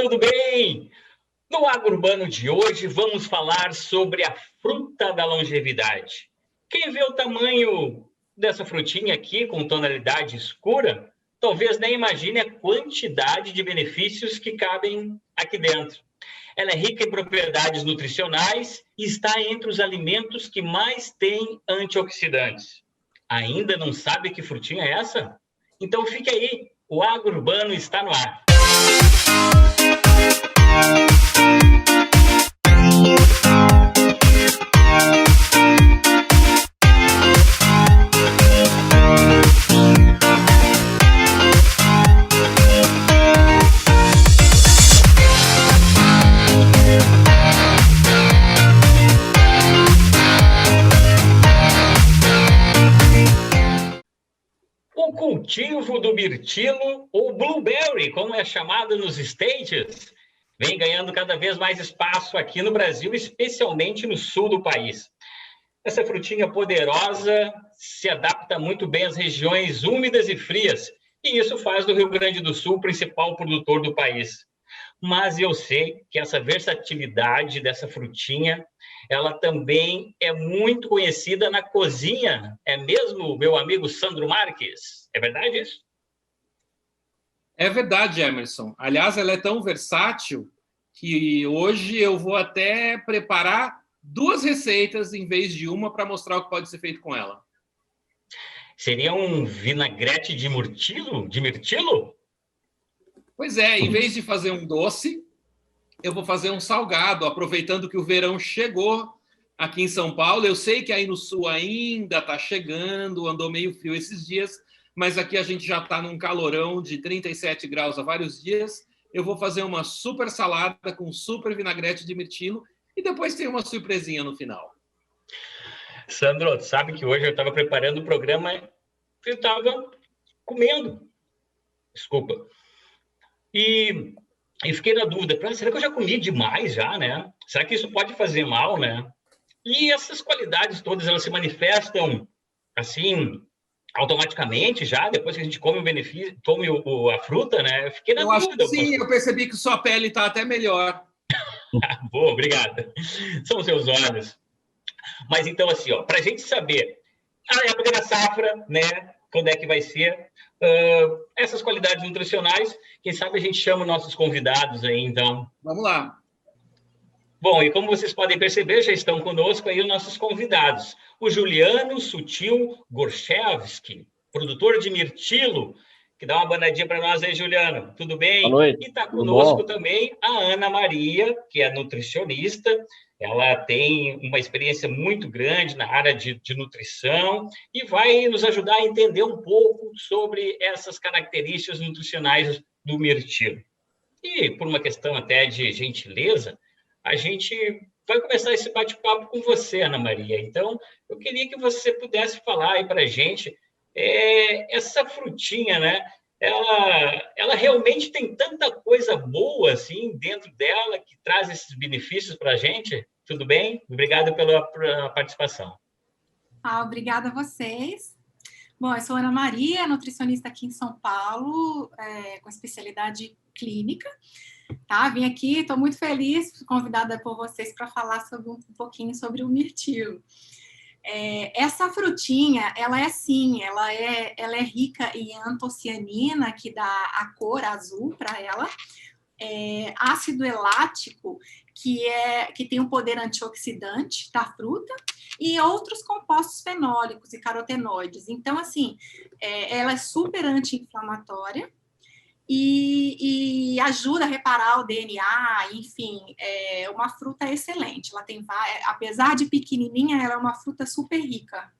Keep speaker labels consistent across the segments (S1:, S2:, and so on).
S1: tudo bem? No Agro Urbano de hoje, vamos falar sobre a fruta da longevidade. Quem vê o tamanho dessa frutinha aqui, com tonalidade escura, talvez nem imagine a quantidade de benefícios que cabem aqui dentro. Ela é rica em propriedades nutricionais e está entre os alimentos que mais têm antioxidantes. Ainda não sabe que frutinha é essa? Então fique aí, o Agro Urbano está no ar. O cultivo do mirtilo, ou blueberry, como é chamado nos States, vem ganhando cada vez mais espaço aqui no Brasil, especialmente no sul do país. Essa frutinha poderosa se adapta muito bem às regiões úmidas e frias, e isso faz do Rio Grande do Sul o principal produtor do país. Mas eu sei que essa versatilidade dessa frutinha, ela também é muito conhecida na cozinha. É mesmo, meu amigo Sandro Marques? É verdade isso?
S2: É verdade, Emerson. Aliás, ela é tão versátil que hoje eu vou até preparar 2 receitas em vez de uma para mostrar o que pode ser feito com ela.
S1: Seria um vinagrete de mirtilo? De mirtilo?
S2: Pois é, em vez de fazer um doce, eu vou fazer um salgado, aproveitando que o verão chegou aqui em São Paulo. Eu sei que aí no sul ainda está chegando, andou meio frio esses dias, mas aqui a gente já está num calorão de 37 graus há vários dias. Eu vou fazer uma super salada com super vinagrete de mirtilo e depois tem uma surpresinha no final.
S1: Sandro, sabe que hoje eu estava preparando o programa e eu estava comendo. Desculpa. E fiquei na dúvida, será que eu já comi demais já, né? Será que isso pode fazer mal, né? E essas qualidades todas, elas se manifestam, assim, automaticamente já, depois que a gente come o benefício, come a fruta, né? Eu fiquei na
S2: Eu
S1: dúvida.
S2: acho que sim, eu percebi que sua pele está até melhor.
S1: Boa, obrigado. São seus olhos. Mas então, assim, ó, para a gente saber a época da safra, né? Quando é que vai ser, essas qualidades nutricionais, quem sabe a gente chama nossos convidados aí, então.
S2: Vamos lá.
S1: Bom, e como vocês podem perceber, já estão conosco aí os nossos convidados. O Juliano Sutil Gorchevski, produtor de mirtilo, que dá uma banadinha para nós aí, Juliano. Tudo bem?
S3: Boa noite.
S1: E está conosco também a Ana Maria, que é nutricionista. Ela tem uma experiência muito grande na área de nutrição e vai nos ajudar a entender um pouco sobre essas características nutricionais do mirtilo. E, por uma questão até de gentileza, a gente vai começar esse bate-papo com você, Ana Maria. Então, eu queria que você pudesse falar aí para a gente, essa frutinha, né? Ela realmente tem tanta coisa boa assim dentro dela que traz esses benefícios para a gente. Tudo bem? Obrigado pela participação.
S4: Obrigada a vocês. Bom, eu sou Ana Maria, nutricionista aqui em São Paulo, com especialidade clínica. Tá? Vim aqui, estou muito feliz, convidada por vocês para falar sobre um pouquinho sobre o mirtilo. Essa frutinha, ela é rica em antocianina, que dá a cor azul para ela, ácido elático, que tem um poder antioxidante da fruta, e outros compostos fenólicos e carotenoides. Então, assim, ela é super anti-inflamatória e ajuda a reparar o DNA, enfim, é uma fruta excelente. Ela tem, apesar de pequenininha, ela é uma fruta super rica.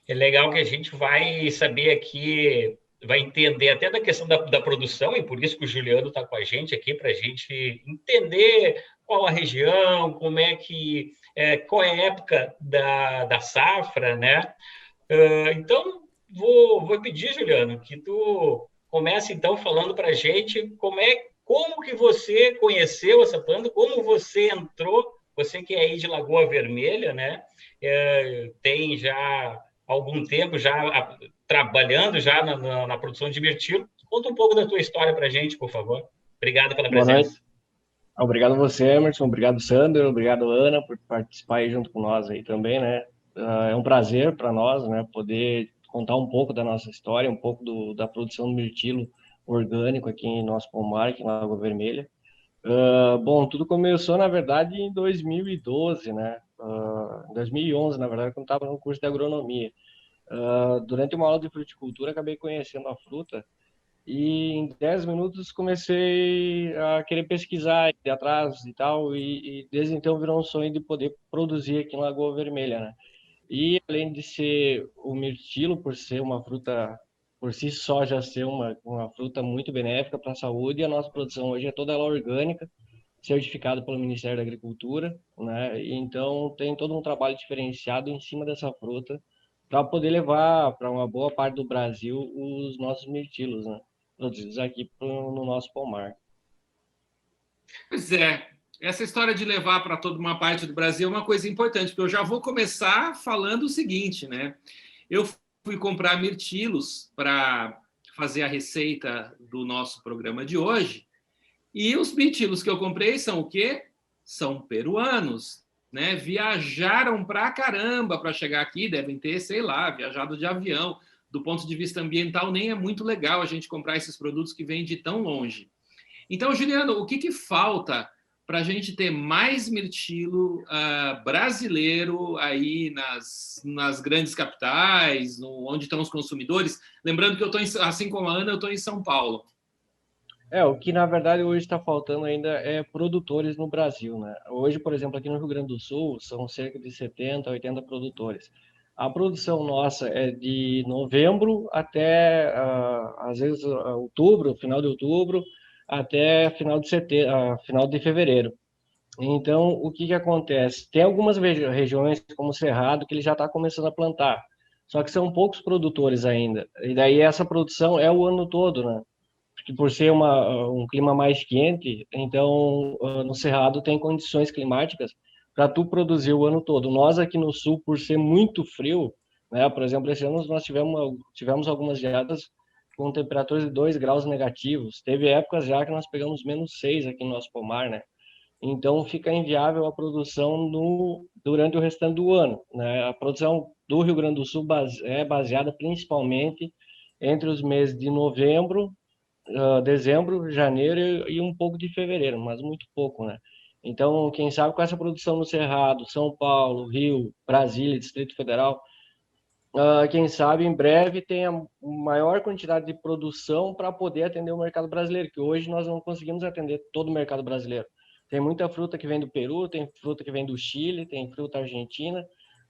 S1: É legal que a gente vai saber aqui, vai entender até da questão da produção, e por isso que o Juliano está com a gente aqui, para a gente entender qual a região, como é que, qual é a época da safra, né? Então, vou pedir, Juliano, que tu comece, então, falando para a gente como que você conheceu essa planta, como você entrou, você que é aí de Lagoa Vermelha, né? Tem já há algum tempo já trabalhando já na produção de mirtilo. Conta um pouco da tua história para a gente, por favor. Obrigado pela
S3: Boa noite.
S1: presença.
S3: Obrigado a você, Emerson. Obrigado, Sandro. Obrigado, Ana, por participar aí junto com nós aí também, né? É um prazer para nós, né, poder contar um pouco da nossa história, um pouco da produção do mirtilo orgânico aqui em nosso pomar, aqui em Lagoa Vermelha. Bom, tudo começou, na verdade, em 2012, né? Em 2011, na verdade, quando estava no curso de agronomia. Durante uma aula de fruticultura, acabei conhecendo a fruta e em 10 minutos comecei a querer pesquisar, ir atrás e tal, e desde então virou um sonho de poder produzir aqui em Lagoa Vermelha, né? E além de ser o mirtilo, por ser uma fruta, por si só já ser uma fruta muito benéfica para a saúde, a nossa produção hoje é toda ela orgânica, certificada pelo Ministério da Agricultura, né? E então tem todo um trabalho diferenciado em cima dessa fruta para poder levar para uma boa parte do Brasil os nossos mirtilos, né? Produzidos aqui no nosso pomar.
S2: Pois é, essa história de levar para toda uma parte do Brasil é uma coisa importante, porque eu já vou começar falando o seguinte, né? Eu fui comprar mirtilos para fazer a receita do nosso programa de hoje, e os mirtilos que eu comprei são o quê? São peruanos, né? Viajaram pra caramba para chegar aqui, devem ter, sei lá, viajado de avião. Do ponto de vista ambiental, nem é muito legal a gente comprar esses produtos que vêm de tão longe. Então, Juliano, o que falta para a gente ter mais mirtilo brasileiro aí nas grandes capitais, onde estão os consumidores? Lembrando que eu estou, assim como a Ana, eu estou em São Paulo.
S3: O que na verdade hoje está faltando ainda é produtores no Brasil, né? Hoje, por exemplo, aqui no Rio Grande do Sul, são cerca de 70, 80 produtores. A produção nossa é de novembro até, às vezes, outubro, final de outubro, até final de setembro, final de fevereiro. Então, o que acontece? Tem algumas regiões, como o Cerrado, que ele já está começando a plantar. Só que são poucos produtores ainda. E daí essa produção é o ano todo, né? Porque por ser um clima mais quente, então no Cerrado tem condições climáticas para tu produzir o ano todo. Nós aqui no sul, por ser muito frio, né? Por exemplo, esse ano nós tivemos algumas geadas com temperaturas de 2 graus negativos. Teve épocas já que nós pegamos -6 aqui no nosso pomar, né? Então fica inviável a produção durante o restante do ano, né? A produção do Rio Grande do Sul é baseada principalmente entre os meses de novembro, dezembro, janeiro e um pouco de fevereiro, mas muito pouco, né? Então, quem sabe com essa produção no Cerrado, São Paulo, Rio, Brasília, Distrito Federal, quem sabe em breve tenha maior quantidade de produção para poder atender o mercado brasileiro, que hoje nós não conseguimos atender todo o mercado brasileiro. Tem muita fruta que vem do Peru, tem fruta que vem do Chile, tem fruta argentina,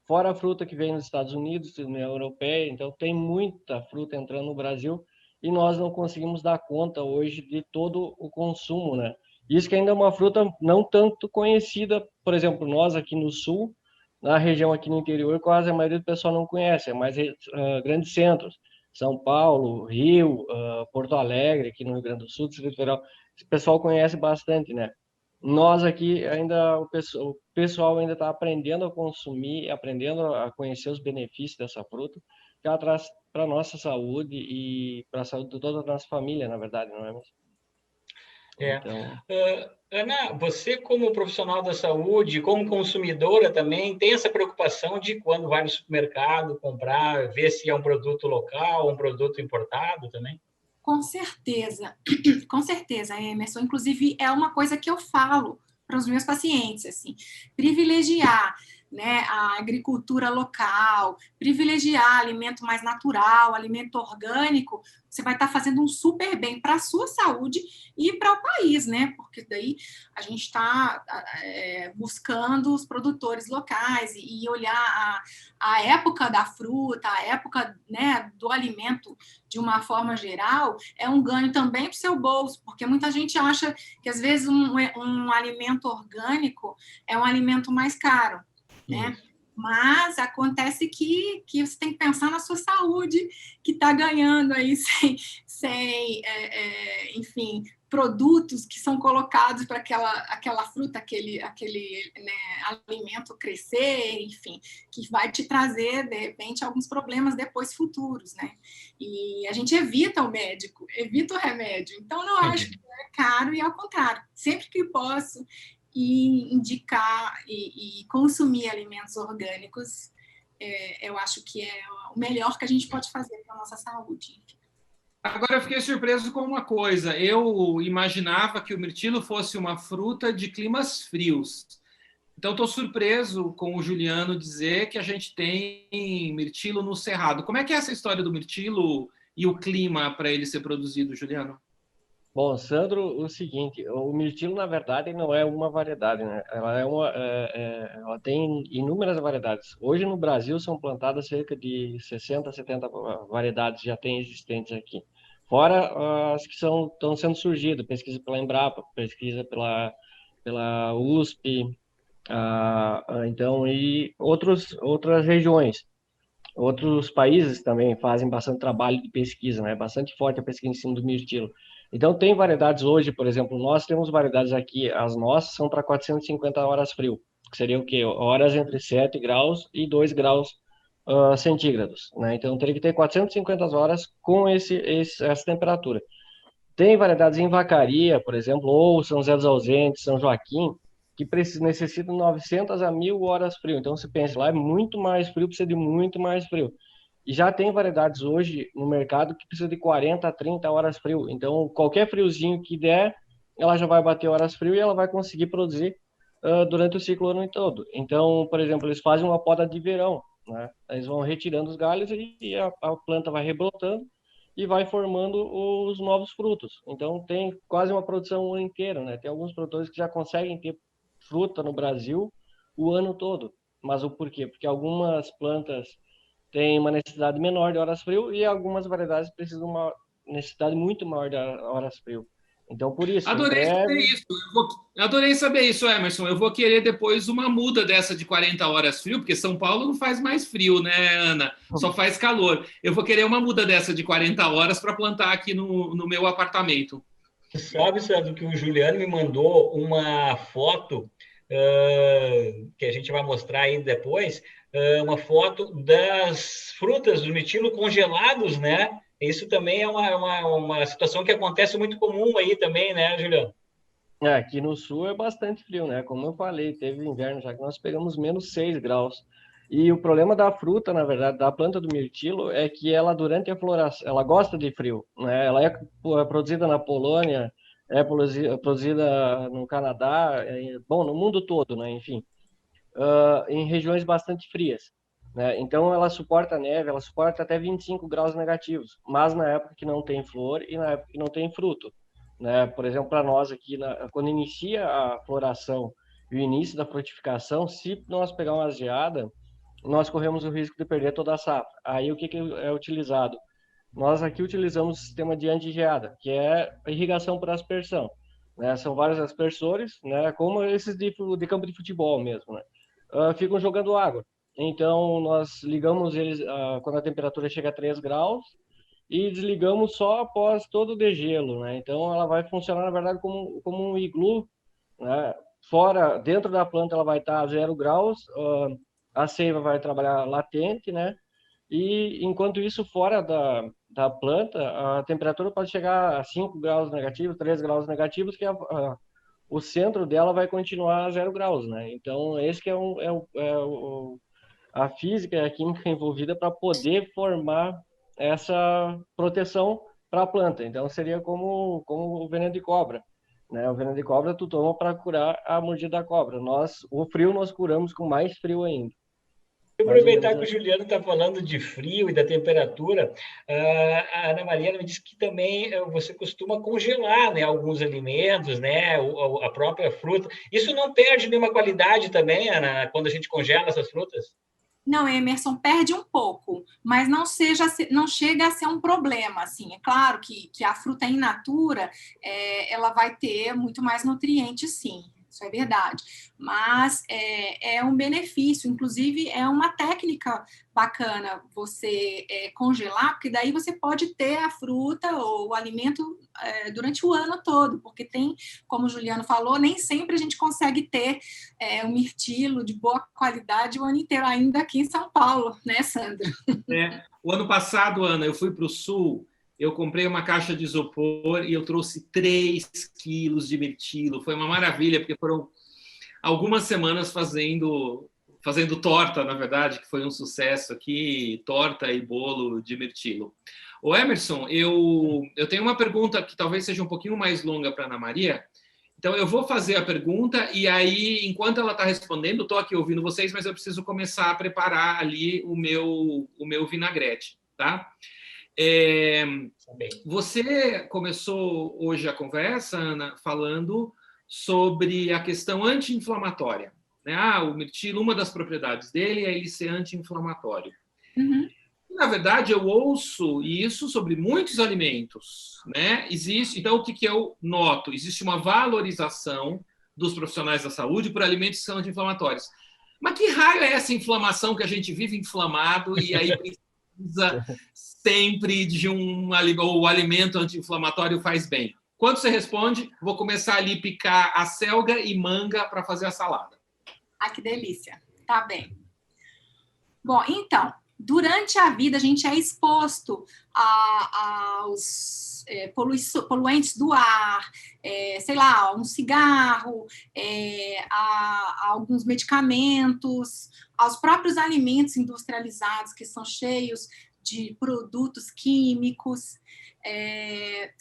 S3: fora a fruta que vem dos Estados Unidos, da União Europeia, então tem muita fruta entrando no Brasil e nós não conseguimos dar conta hoje de todo o consumo, né? Isso que ainda é uma fruta não tanto conhecida, por exemplo, nós aqui no Sul, na região aqui no interior, quase a maioria do pessoal não conhece, é mais grandes centros, São Paulo, Rio, Porto Alegre, aqui no Rio Grande do Sul, Distrito Federal, o pessoal conhece bastante, né? Nós aqui ainda, o pessoal ainda está aprendendo a consumir, aprendendo a conhecer os benefícios dessa fruta, que ela traz para a nossa saúde e para a saúde de toda a nossa família, na verdade, não é mesmo?
S1: Então... Ana, você como profissional da saúde, como consumidora também, tem essa preocupação de quando vai no supermercado comprar, ver se é um produto local, um produto importado também?
S4: Com certeza, Emerson. Inclusive, é uma coisa que eu falo para os meus pacientes, assim, privilegiar, né, a agricultura local, privilegiar alimento mais natural, alimento orgânico, você vai estar fazendo um super bem para a sua saúde e para o país, né? Porque daí a gente está buscando os produtores locais e olhar a época da fruta, a época, né, do alimento de uma forma geral, é um ganho também para o seu bolso, porque muita gente acha que às vezes um alimento orgânico é um alimento mais caro, né? Mas acontece que você tem que pensar na sua saúde, que está ganhando aí sem enfim, produtos que são colocados para aquela fruta, aquele né, alimento crescer, enfim, que vai te trazer, de repente, alguns problemas depois futuros, né? E a gente evita o médico, evita o remédio. Então, não acho que é caro, e ao contrário, sempre que posso indicar e consumir alimentos orgânicos, eu acho que é o melhor que a gente pode fazer para a nossa saúde.
S2: Agora, eu fiquei surpreso com uma coisa. Eu imaginava que o mirtilo fosse uma fruta de climas frios. Então, estou surpreso com o Juliano dizer que a gente tem mirtilo no Cerrado. Como é que é essa história do mirtilo e o clima para ele ser produzido, Juliano?
S3: Bom, Sandro, o seguinte, o mirtilo, na verdade, não é uma variedade, né? Ela tem inúmeras variedades. Hoje, no Brasil, são plantadas cerca de 60, 70 variedades já tem existentes aqui. Fora as que estão sendo surgidas, pesquisa pela Embrapa, pesquisa pela USP, então, e outras regiões. Outros países também fazem bastante trabalho de pesquisa, né? Bastante forte a pesquisa em cima do mirtilo. Então, tem variedades hoje, por exemplo, nós temos variedades aqui, as nossas são para 450 horas frio, que seria o quê? Horas entre 7 graus e 2 graus centígrados, né? Então, teria que ter 450 horas com essa temperatura. Tem variedades em Vacaria, por exemplo, ou São José dos Ausentes, São Joaquim, que necessitam 900 a 1.000 horas frio. Então, você pensa, lá é muito mais frio, precisa de muito mais frio. E já tem variedades hoje no mercado que precisa de 40 a 30 horas frio. Então, qualquer friozinho que der, ela já vai bater horas frio e ela vai conseguir produzir durante o ciclo ano todo. Então, por exemplo, eles fazem uma poda de verão, né? Eles vão retirando os galhos e a planta vai rebrotando e vai formando os novos frutos. Então, tem quase uma produção o ano inteiro, né? Tem alguns produtores que já conseguem ter fruta no Brasil o ano todo. Mas o porquê? Porque algumas plantas têm uma necessidade menor de horas frio e algumas variedades precisam de uma necessidade muito maior de horas frio. Então, por isso,
S2: Adorei saber isso. Adorei saber isso, Emerson. Eu vou querer depois uma muda dessa de 40 horas frio, porque São Paulo não faz mais frio, né, Ana? Só faz calor. Eu vou querer uma muda dessa de 40 horas para plantar aqui no meu apartamento.
S1: Sabe, Sandro, que o Juliano me mandou uma foto que a gente vai mostrar aí depois, uma foto das frutas do mirtilo congelados, né? Isso também é uma situação que acontece muito comum aí também, né, Juliano?
S3: Aqui no sul é bastante frio, né? Como eu falei, teve inverno já que nós pegamos menos 6 graus. E o problema da fruta, na verdade, da planta do mirtilo, é que ela, durante a floração, ela gosta de frio, né? Ela é produzida na Polônia, é produzida no Canadá, bom, no mundo todo, né? Enfim, em regiões bastante frias, né? Então, ela suporta neve, ela suporta até 25 graus negativos, mas na época que não tem flor e na época que não tem fruto, né? Por exemplo, para nós aqui, quando inicia a floração e o início da frutificação, se nós pegar uma geada, nós corremos o risco de perder toda a safra. Aí, o que é utilizado? Nós aqui utilizamos o sistema de anti-geada, que é a irrigação por aspersão, né? São vários aspersores, né? Como esses de campo de futebol mesmo, né? Ficam jogando água. Então, nós ligamos eles quando a temperatura chega a 3 graus e desligamos só após todo o degelo, né? Então, ela vai funcionar, na verdade, como um iglu, né? Dentro da planta, ela vai estar a 0 graus, a seiva vai trabalhar latente, né? E, enquanto isso, fora da planta, a temperatura pode chegar a 5 graus negativos, 3 graus negativos, que o centro dela vai continuar a 0 graus, né? Então, esse que a física e a química envolvida para poder formar essa proteção para a planta. Então, seria como o veneno de cobra, né? O veneno de cobra tu toma para curar a mordida da cobra. O frio nós curamos com mais frio ainda.
S1: Aproveitar que o Juliano está falando de frio e da temperatura, a Ana Maria me disse que também você costuma congelar, né, alguns alimentos, né, a própria fruta. Isso não perde nenhuma qualidade também, Ana, quando a gente congela essas frutas?
S4: Não, Emerson, perde um pouco, mas não chega a ser um problema, assim. É claro que a fruta in natura, ela vai ter muito mais nutrientes, sim. isso é verdade. Mas é um benefício, inclusive é uma técnica bacana você congelar, porque daí você pode ter a fruta ou o alimento durante o ano todo, porque tem, como o Juliano falou, nem sempre a gente consegue ter um mirtilo de boa qualidade o ano inteiro, ainda aqui em São Paulo, né, Sandro?
S2: O ano passado, Ana, eu fui para o Sul, eu comprei uma caixa de isopor e eu trouxe 3 quilos de mirtilo. Foi uma maravilha, porque foram algumas semanas fazendo torta, na verdade, que foi um sucesso aqui, torta e bolo de mirtilo. Ô Emerson, eu tenho uma pergunta que talvez seja um pouquinho mais longa para a Ana Maria. Então, eu vou fazer a pergunta e aí, enquanto ela está respondendo, estou aqui ouvindo vocês, mas eu preciso começar a preparar ali o meu vinagrete, tá? Você começou hoje a conversa, Ana, falando sobre a questão anti-inflamatória, né? O mirtilo, uma das propriedades dele é ele ser anti-inflamatório.
S4: Uhum.
S2: Na verdade, eu ouço isso sobre muitos alimentos, né? Então, o que eu noto? Existe uma valorização dos profissionais da saúde por alimentos que são anti-inflamatórios. Mas que raio é essa inflamação que a gente vive inflamado e aí precisa sempre de o alimento anti-inflamatório faz bem? Quando você responde, vou começar ali a picar a selga e manga para fazer a salada.
S4: Que delícia. Tá bem. Bom, então, durante a vida, a gente é exposto aos poluentes do ar, sei lá, um cigarro, a alguns medicamentos, aos próprios alimentos industrializados, que são cheios de produtos químicos,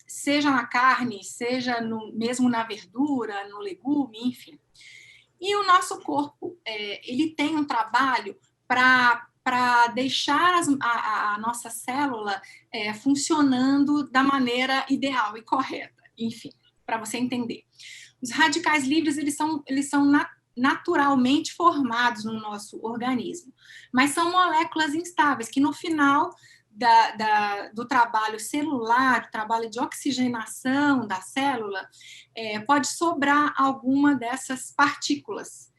S4: seja na carne, seja mesmo na verdura, no legume, enfim. E o nosso corpo, ele tem um trabalho para deixar a nossa célula funcionando da maneira ideal e correta. Enfim, para você entender. Os radicais livres, eles são naturalmente formados no nosso organismo, mas são moléculas instáveis que, no final do trabalho celular, do trabalho de oxigenação da célula, pode sobrar alguma dessas partículas,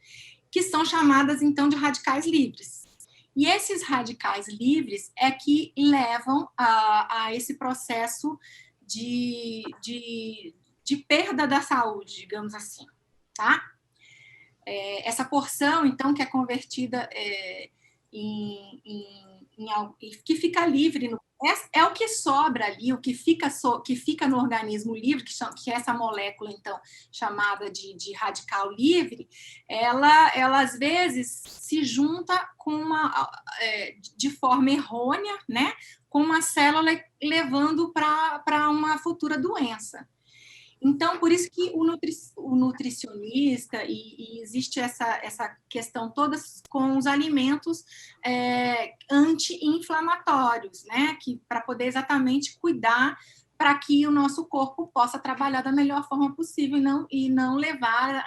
S4: que são chamadas, então, de radicais livres. E esses radicais livres é que levam a esse processo de perda da saúde, digamos assim, tá? Essa porção, então, que é convertida que fica livre, é o que sobra ali, o que fica no organismo livre, que é essa molécula, então, chamada de radical livre, ela às vezes se junta de forma errônea, né, com uma célula levando para uma futura doença. Então, por isso que o nutricionista, e existe essa questão toda com os alimentos anti-inflamatórios, né? Para poder exatamente cuidar para que o nosso corpo possa trabalhar da melhor forma possível e não levar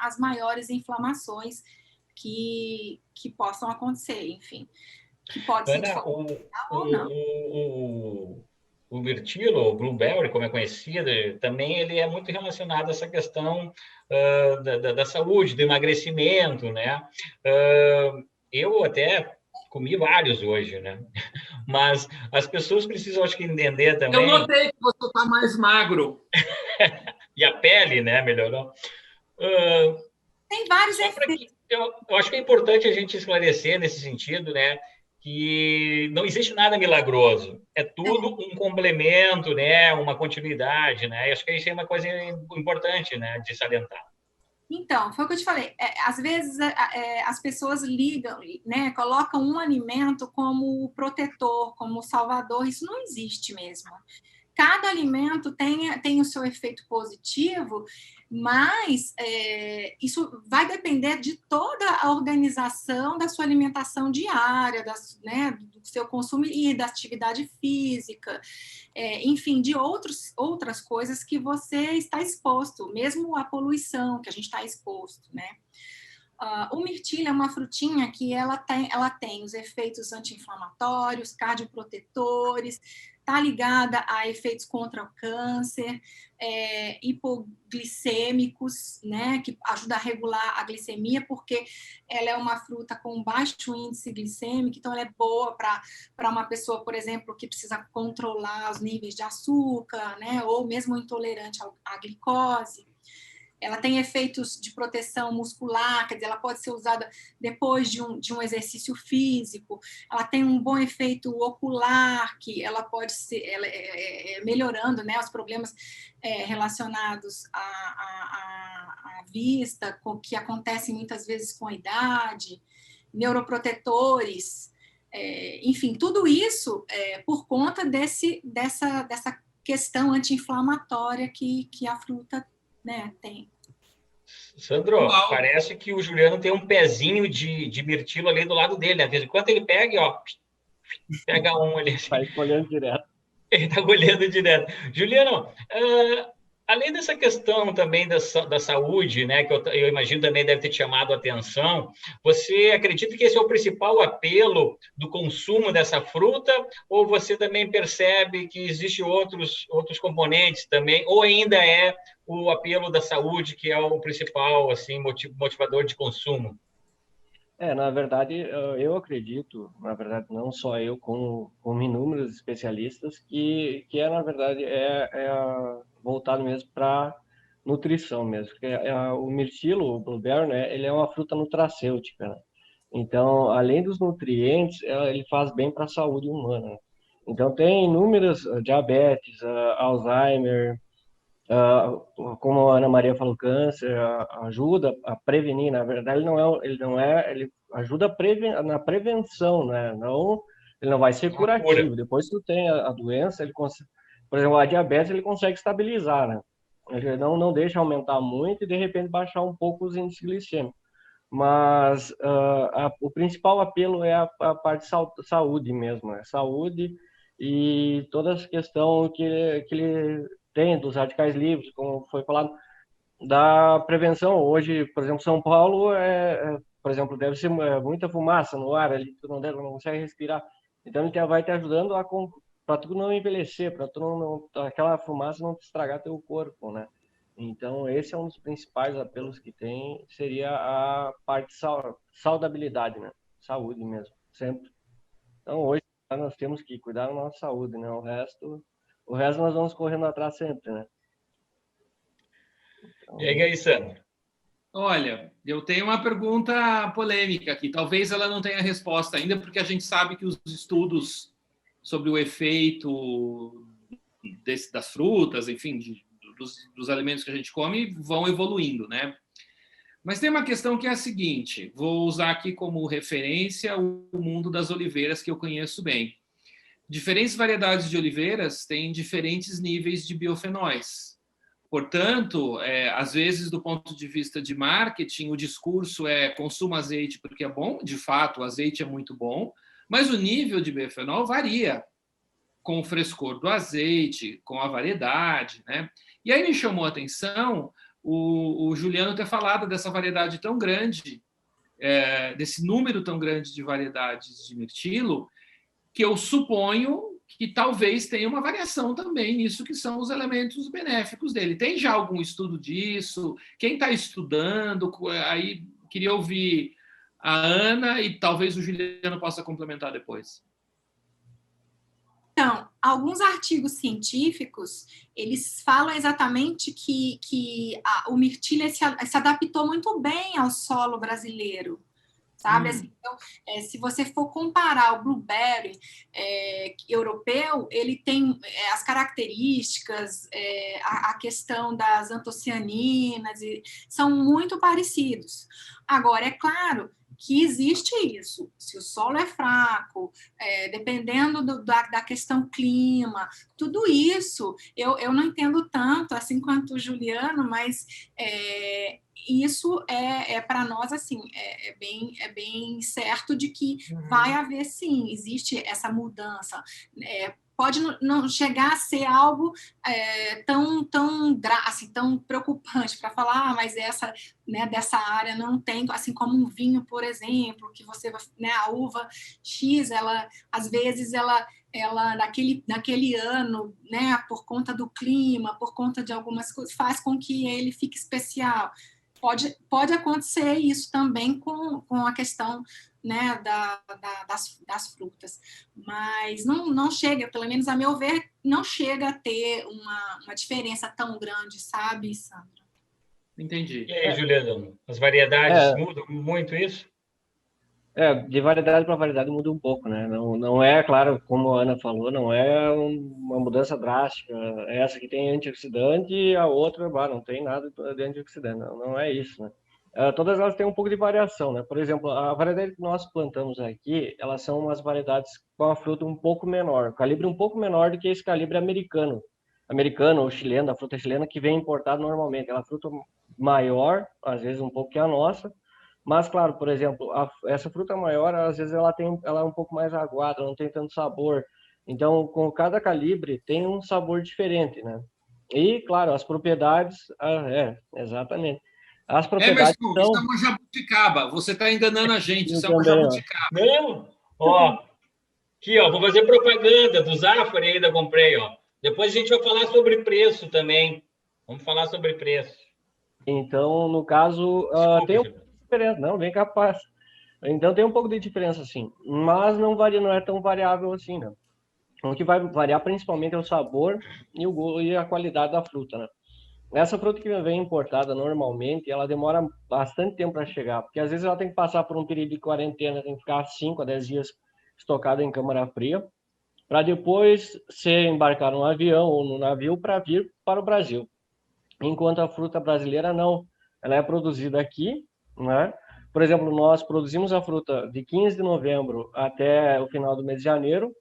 S4: às maiores inflamações que possam acontecer, enfim. Que pode ser de forma ou não.
S1: O mirtilo, o blueberry, como é conhecido, também ele é muito relacionado a essa questão da saúde, do emagrecimento, né? Eu até comi vários hoje, né? Mas as pessoas precisam, acho que, entender também...
S2: Eu notei que você está mais magro.
S1: E a pele, né, melhorou.
S4: Tem vários efeitos.
S1: Eu acho que é importante a gente esclarecer nesse sentido, né? Que não existe nada milagroso, é tudo um complemento, né, uma continuidade, né, e acho que isso é uma coisa importante, né, de salientar.
S4: Então, foi o que eu te falei, às vezes as pessoas ligam, né, colocam um alimento como protetor, como salvador, isso não existe mesmo. Cada alimento tem o seu efeito positivo, mas isso vai depender de toda a organização da sua alimentação diária, né, do seu consumo e da atividade física, enfim, de outras coisas que você está exposto, mesmo a poluição que a gente está exposto, né? O mirtilo é uma frutinha que ela tem os efeitos anti-inflamatórios, cardioprotetores, está ligada a efeitos contra o câncer, hipoglicêmicos, né, que ajuda a regular a glicemia, porque ela é uma fruta com baixo índice glicêmico, então ela é boa para uma pessoa, por exemplo, que precisa controlar os níveis de açúcar, né, ou mesmo intolerante à glicose. Ela tem efeitos de proteção muscular, quer dizer, ela pode ser usada depois de um exercício físico. Ela tem um bom efeito ocular, que ela pode ser melhorando, né, os problemas relacionados à vista, que acontecem muitas vezes com a idade, neuroprotetores, enfim, tudo isso por conta dessa questão anti-inflamatória que a fruta, né, tem.
S1: Sandro,
S2: Uau.
S1: parece que o Juliano tem um pezinho de mirtilo ali do lado dele, né? De vez em quando ele pega, ó, pega um ali.
S3: Vai escolhendo direto.
S1: Ele está colhendo direto. Juliano, além dessa questão também da saúde, né, que eu imagino também deve ter te chamado a atenção, você acredita que esse é o principal apelo do consumo dessa fruta, ou você também percebe que existem outros componentes também, ou ainda é o apelo da saúde que é o principal assim, motivador de consumo?
S3: Na verdade, eu acredito, na verdade, não só eu, como inúmeros especialistas, que na verdade, voltado mesmo para nutrição mesmo. Porque o mirtilo, o blueberry, né, ele é uma fruta nutracêutica, né? Então, além dos nutrientes, ele faz bem para a saúde humana. Então, tem inúmeras diabetes, Alzheimer, como a Ana Maria falou, câncer, ajuda a prevenir. Na verdade, ele ajuda na prevenção, né? Não, ele não vai ser
S1: Uma cura.
S3: curativo. Depois que tu tem a doença, por exemplo, a diabetes ele consegue estabilizar, né? Ele não deixa aumentar muito e de repente baixar um pouco os índices glicêmicos. Mas o principal apelo é a parte de saúde mesmo, né? Saúde e toda essa questão que ele tem dos radicais livres, como foi falado, da prevenção. Hoje, por exemplo, São Paulo, por exemplo, deve ser muita fumaça no ar, ali tu não consegue respirar. Então, ele vai te ajudando para tu não envelhecer, para tu aquela fumaça não te estragar teu corpo, né? Então, esse é um dos principais apelos que tem, seria a parte de saudabilidade, né? Saúde mesmo, sempre. Então, hoje nós temos que cuidar da nossa saúde, né? O resto nós vamos correndo atrás sempre, né? Então...
S1: E aí, Sandro?
S2: Olha, eu tenho uma pergunta polêmica aqui. Talvez ela não tenha resposta ainda, porque a gente sabe que os estudos sobre o efeito das frutas, enfim, dos alimentos que a gente come, vão evoluindo, né? Mas tem uma questão que é a seguinte, vou usar aqui como referência o mundo das oliveiras, que eu conheço bem. Diferentes variedades de oliveiras têm diferentes níveis de biofenóis. Portanto, às vezes, do ponto de vista de marketing, o discurso é consuma azeite porque é bom, de fato, o azeite é muito bom, mas o nível de biofenol varia com o frescor do azeite, com a variedade, né? E aí me chamou a atenção o Juliano ter falado dessa variedade tão grande, desse número tão grande de variedades de mirtilo, que eu suponho que talvez tenha uma variação também nisso que são os elementos benéficos dele. Tem já algum estudo disso? Quem está estudando? Aí queria ouvir a Ana e talvez o Juliano possa complementar depois.
S4: Então, alguns artigos científicos, eles falam exatamente que o mirtilo se adaptou muito bem ao solo brasileiro, sabe? Assim, então, se você for comparar o blueberry europeu, ele tem as características, a questão das antocianinas, são muito parecidos. Agora, é claro que existe isso, se o solo é fraco, dependendo da questão clima, tudo isso, eu não entendo tanto, assim quanto o Juliano, mas isso para nós, assim, é bem certo de que vai haver, sim, existe essa mudança, pode não chegar a ser algo assim, tão preocupante para falar, mas essa, né, dessa área não tem, assim como um vinho, por exemplo, que você, né, a uva X, ela às vezes ela naquele ano, né, por conta do clima, por conta de algumas coisas, faz com que ele fique especial. Pode acontecer isso também com a questão, né, das frutas, mas não chega, pelo menos a meu ver, não chega a ter uma diferença tão grande, sabe, Sandra?
S2: Entendi.
S1: E aí, Juliano, as variedades mudam muito isso?
S3: De variedade para variedade muda um pouco, né? Não é, claro, como a Ana falou, não é uma mudança drástica. Essa que tem antioxidante e a outra, não tem nada de antioxidante. Não é isso, né? Todas elas têm um pouco de variação, né? Por exemplo, a variedade que nós plantamos aqui, elas são umas variedades com a fruta um pouco menor, calibre um pouco menor do que esse calibre americano ou chileno, a fruta chilena que vem importada normalmente. Ela é fruta maior, às vezes um pouco que a nossa. Mas, claro, por exemplo, essa fruta maior, às vezes ela é um pouco mais aguada, não tem tanto sabor. Então, com cada calibre, tem um sabor diferente, né? E, claro, as propriedades... exatamente. As propriedades
S2: Emerson,
S3: são...
S2: isso é uma jabuticaba. Você está enganando a gente, isso é uma
S3: também,
S2: jabuticaba.
S1: Não? Ó, aqui, ó, vou fazer propaganda do Zafari ainda comprei, ó. Depois a gente vai falar sobre preço também. Vamos falar sobre preço.
S3: Então, no caso, tem um pouco de diferença. Não, bem capaz. Então, tem um pouco de diferença, sim. Mas não é tão variável assim, né? O que vai variar principalmente é o sabor e a qualidade da fruta, né? Essa fruta que vem importada normalmente, ela demora bastante tempo para chegar, porque às vezes ela tem que passar por um período de quarentena, tem que ficar 5 a 10 dias estocada em câmara fria, para depois ser embarcado no avião ou no navio para vir para o Brasil. Enquanto a fruta brasileira não, ela é produzida aqui, né? Por exemplo, nós produzimos a fruta de 15 de novembro até o final do mês de janeiro,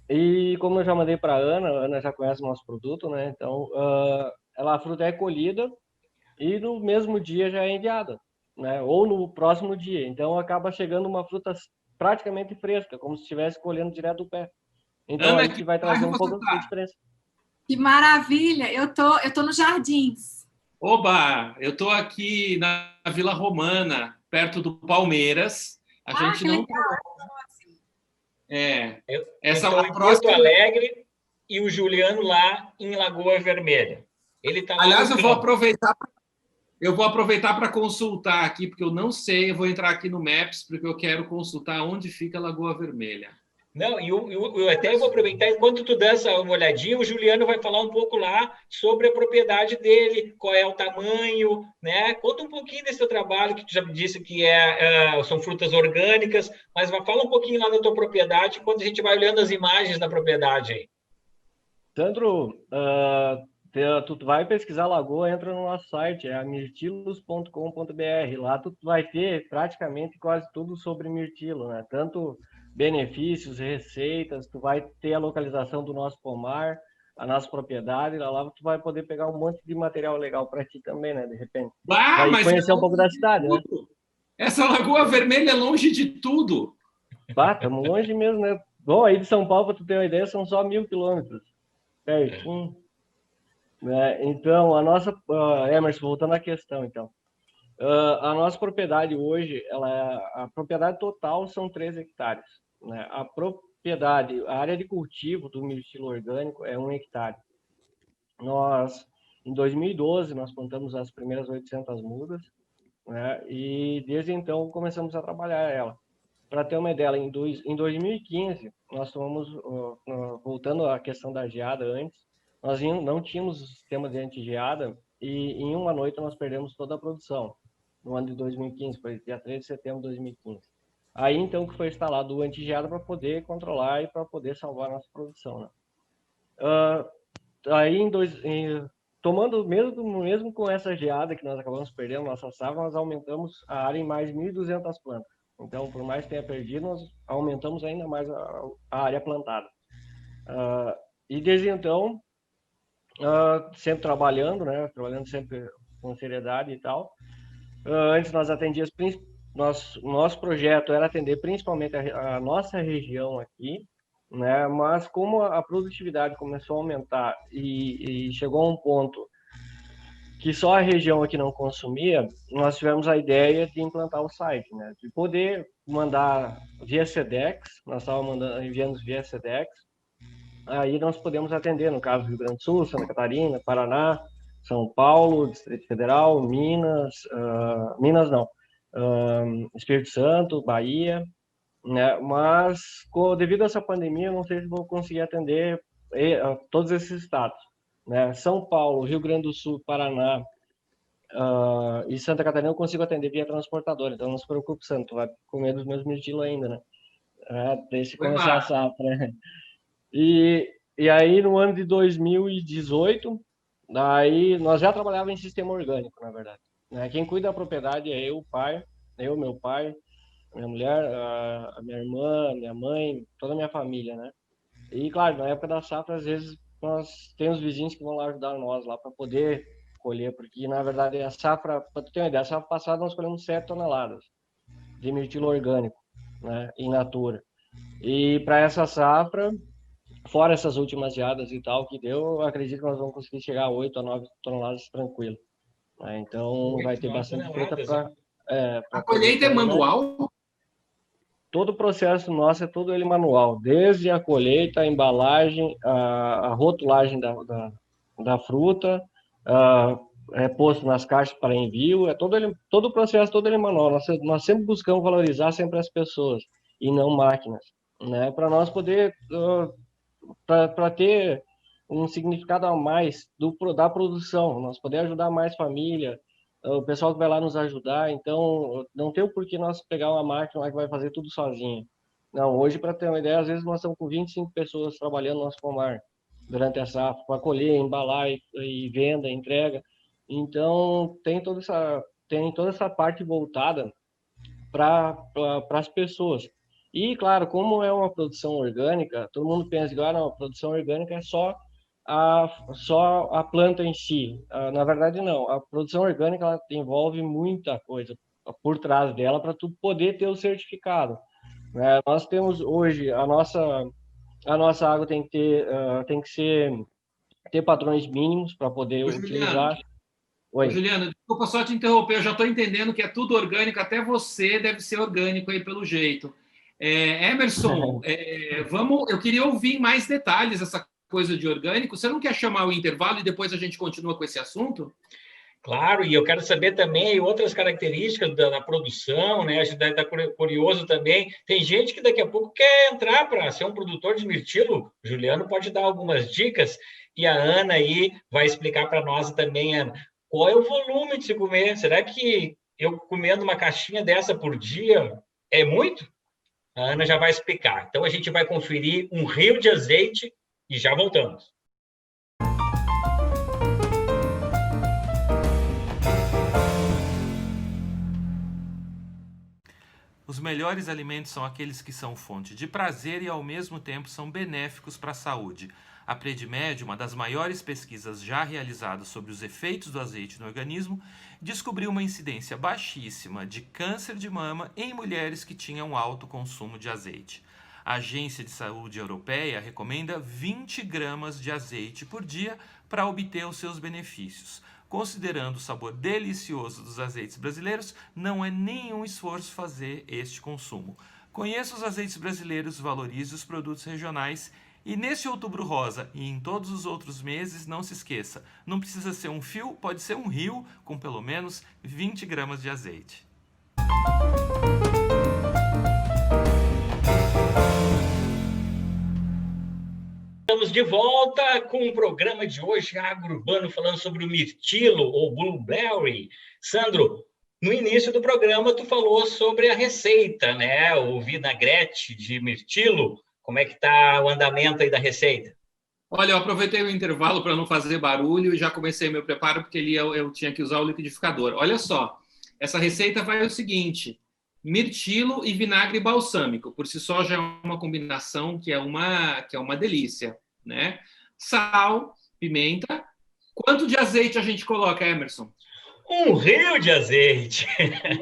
S3: e como eu já mandei para a Ana já conhece o nosso produto, né? Então, a fruta é colhida e no mesmo dia já é enviada, né? Ou no próximo dia. Então, acaba chegando uma fruta praticamente fresca, como se estivesse colhendo direto do pé. Então,
S2: Ana,
S3: aí que vai trazer um pouco de
S2: tá?
S3: diferença.
S4: Que maravilha! Eu tô nos Jardins.
S2: Oba, eu estou aqui na Vila Romana, perto do Palmeiras. A gente não...
S1: Eu
S2: essa
S1: estou em
S2: próxima...
S1: Porto Alegre e o Juliano lá em Lagoa Vermelha. Ele está lá.
S2: Aliás, eu vou aproveitar para consultar aqui, porque eu não sei, eu vou entrar aqui no Maps, porque eu quero consultar onde fica Lagoa Vermelha.
S1: Não, eu até vou aproveitar, enquanto tu dá uma olhadinha, o Juliano vai falar um pouco lá sobre a propriedade dele, qual é o tamanho, né? Conta um pouquinho desse teu trabalho, que tu já me disse que são frutas orgânicas, mas fala um pouquinho lá da tua propriedade, enquanto a gente vai olhando as imagens da propriedade aí.
S3: Sandro, tu vai pesquisar Lagoa, entra no nosso site, é mirtilos.com.br. Lá tu vai ter praticamente quase tudo sobre mirtilo, né? Tanto benefícios, receitas, tu vai ter a localização do nosso pomar, a nossa propriedade, lá tu vai poder pegar um monte de material legal para ti também, né? De repente. Vai conhecer um pouco da cidade, né?
S2: Essa Lagoa Vermelha é longe de tudo.
S3: Estamos longe mesmo, né? Bom, aí de São Paulo, para tu ter uma ideia, são só 1.000 quilômetros. Certinho. Então, a nossa... Emerson, voltando à questão, então. A nossa propriedade hoje, a propriedade total são 3 hectares. Né? A área de cultivo do mirtilo orgânico é 1 hectare. Em 2012, nós plantamos as primeiras 800 mudas, né? E desde então começamos a trabalhar ela. Para ter uma ideia, em 2015, nós tomamos, voltando à questão da geada antes, nós não tínhamos o sistema de anti-geada e em uma noite nós perdemos toda a produção. No ano de 2015, foi dia 13 de setembro de 2015. Aí então que foi instalado o anti-geada para poder controlar e para poder salvar a nossa produção, né? Aí tomando mesmo com essa geada que nós acabamos perdendo nossa safra, nós aumentamos a área em mais 1.200 plantas. Então, por mais que tenha perdido, nós aumentamos ainda mais a área plantada. E desde então, sempre trabalhando, né? Trabalhando sempre com seriedade e tal. Antes nós atendíamos, nosso projeto era atender principalmente a nossa região aqui, né? Mas como a produtividade começou a aumentar e chegou a um ponto que só a região aqui não consumia, nós tivemos a ideia de implantar o site, né? De poder mandar via Sedex, nós estávamos enviando via Sedex, aí nós podemos atender, no caso, Rio Grande do Sul, Santa Catarina, Paraná, São Paulo, Distrito Federal, Minas, Minas não, Espírito Santo, Bahia, né? Mas devido a essa pandemia, eu não sei se vou conseguir atender todos esses estados, né? São Paulo, Rio Grande do Sul, Paraná e Santa Catarina eu consigo atender via transportadora, então não se preocupe, Santo, vai comer dos meus mirtilos ainda, né? Deixa eu começar a safra. E aí, no ano de 2018, daí nós já trabalhávamos em sistema orgânico, na verdade, né? Quem cuida da propriedade é eu, meu pai, minha mulher, a minha irmã, minha mãe, toda a minha família, né? E, claro, na época da safra, às vezes, nós temos vizinhos que vão lá ajudar nós lá para poder colher, porque, na verdade, a safra, para tu ter uma ideia, a safra passada nós colhemos 7 toneladas de mirtilo orgânico, né, in natura. E para essa safra, fora essas últimas geadas e tal que deu, eu acredito que nós vamos conseguir chegar a 8 a 9 toneladas tranquilo, né? Então, vai ter bastante fruta para...
S2: a colheita é manual?
S3: Todo o processo nosso é todo ele manual, desde a colheita, a embalagem, a rotulagem da fruta, é posto nas caixas para envio, todo o processo todo ele manual. Nós sempre buscamos valorizar sempre as pessoas e não máquinas, né? Para nós poder, para ter um significado a mais da produção, nós poder ajudar mais família, o pessoal que vai lá nos ajudar, então não tem o porquê nós pegar uma máquina lá que vai fazer tudo sozinho. Não, hoje, para ter uma ideia, às vezes nós estamos com 25 pessoas trabalhando no nosso pomar durante a safra, para colher, embalar e venda, entrega. Então, tem toda essa parte voltada para as pessoas. E, claro, como é uma produção orgânica, todo mundo pensa que a produção orgânica é só a planta em si. Na verdade, não. A produção orgânica ela envolve muita coisa por trás dela para tu poder ter o certificado. Nós temos hoje a nossa água tem que ter padrões mínimos para poder utilizar.
S2: Juliano, desculpa só te interromper, eu já estou entendendo que é tudo orgânico, até você deve ser orgânico aí pelo jeito. Emerson, eu queria ouvir mais detalhes dessa coisa de orgânico. Você não quer chamar o intervalo e depois a gente continua com esse assunto?
S1: Claro, e eu quero saber também outras características da produção, né? A gente deve estar curioso também. Tem gente que daqui a pouco quer entrar para ser um produtor de mirtilo. O Juliano pode dar algumas dicas e a Ana aí vai explicar para nós também, Ana, qual é o volume de se comer? Será que eu comendo uma caixinha dessa por dia é muito? A Ana já vai explicar. Então, a gente vai conferir um rio de azeite e já voltamos.
S5: Os melhores alimentos são aqueles que são fonte de prazer e, ao mesmo tempo, são benéficos para a saúde. A Predimed, uma das maiores pesquisas já realizadas sobre os efeitos do azeite no organismo, descobriu uma incidência baixíssima de câncer de mama em mulheres que tinham alto consumo de azeite. A Agência de Saúde Europeia recomenda 20 gramas de azeite por dia para obter os seus benefícios. Considerando o sabor delicioso dos azeites brasileiros, não é nenhum esforço fazer este consumo. Conheça os azeites brasileiros, valorize os produtos regionais e nesse Outubro Rosa e em todos os outros meses, não se esqueça, não precisa ser um fio, pode ser um rio com pelo menos 20 gramas de azeite.
S1: Estamos de volta com o programa de hoje, Agro-Urbano, falando sobre o mirtilo ou blueberry. Sandro, no início do programa tu falou sobre a receita, né? O vinagrete de mirtilo. Como é que está o andamento aí da receita?
S2: Olha, eu aproveitei o intervalo para não fazer barulho e já comecei meu preparo porque ali eu tinha que usar o liquidificador. Olha só, essa receita vai o seguinte: mirtilo e vinagre balsâmico. Por si só já é uma combinação que é uma delícia, né? Sal, pimenta. Quanto de azeite a gente coloca, Emerson?
S1: Um rio de azeite.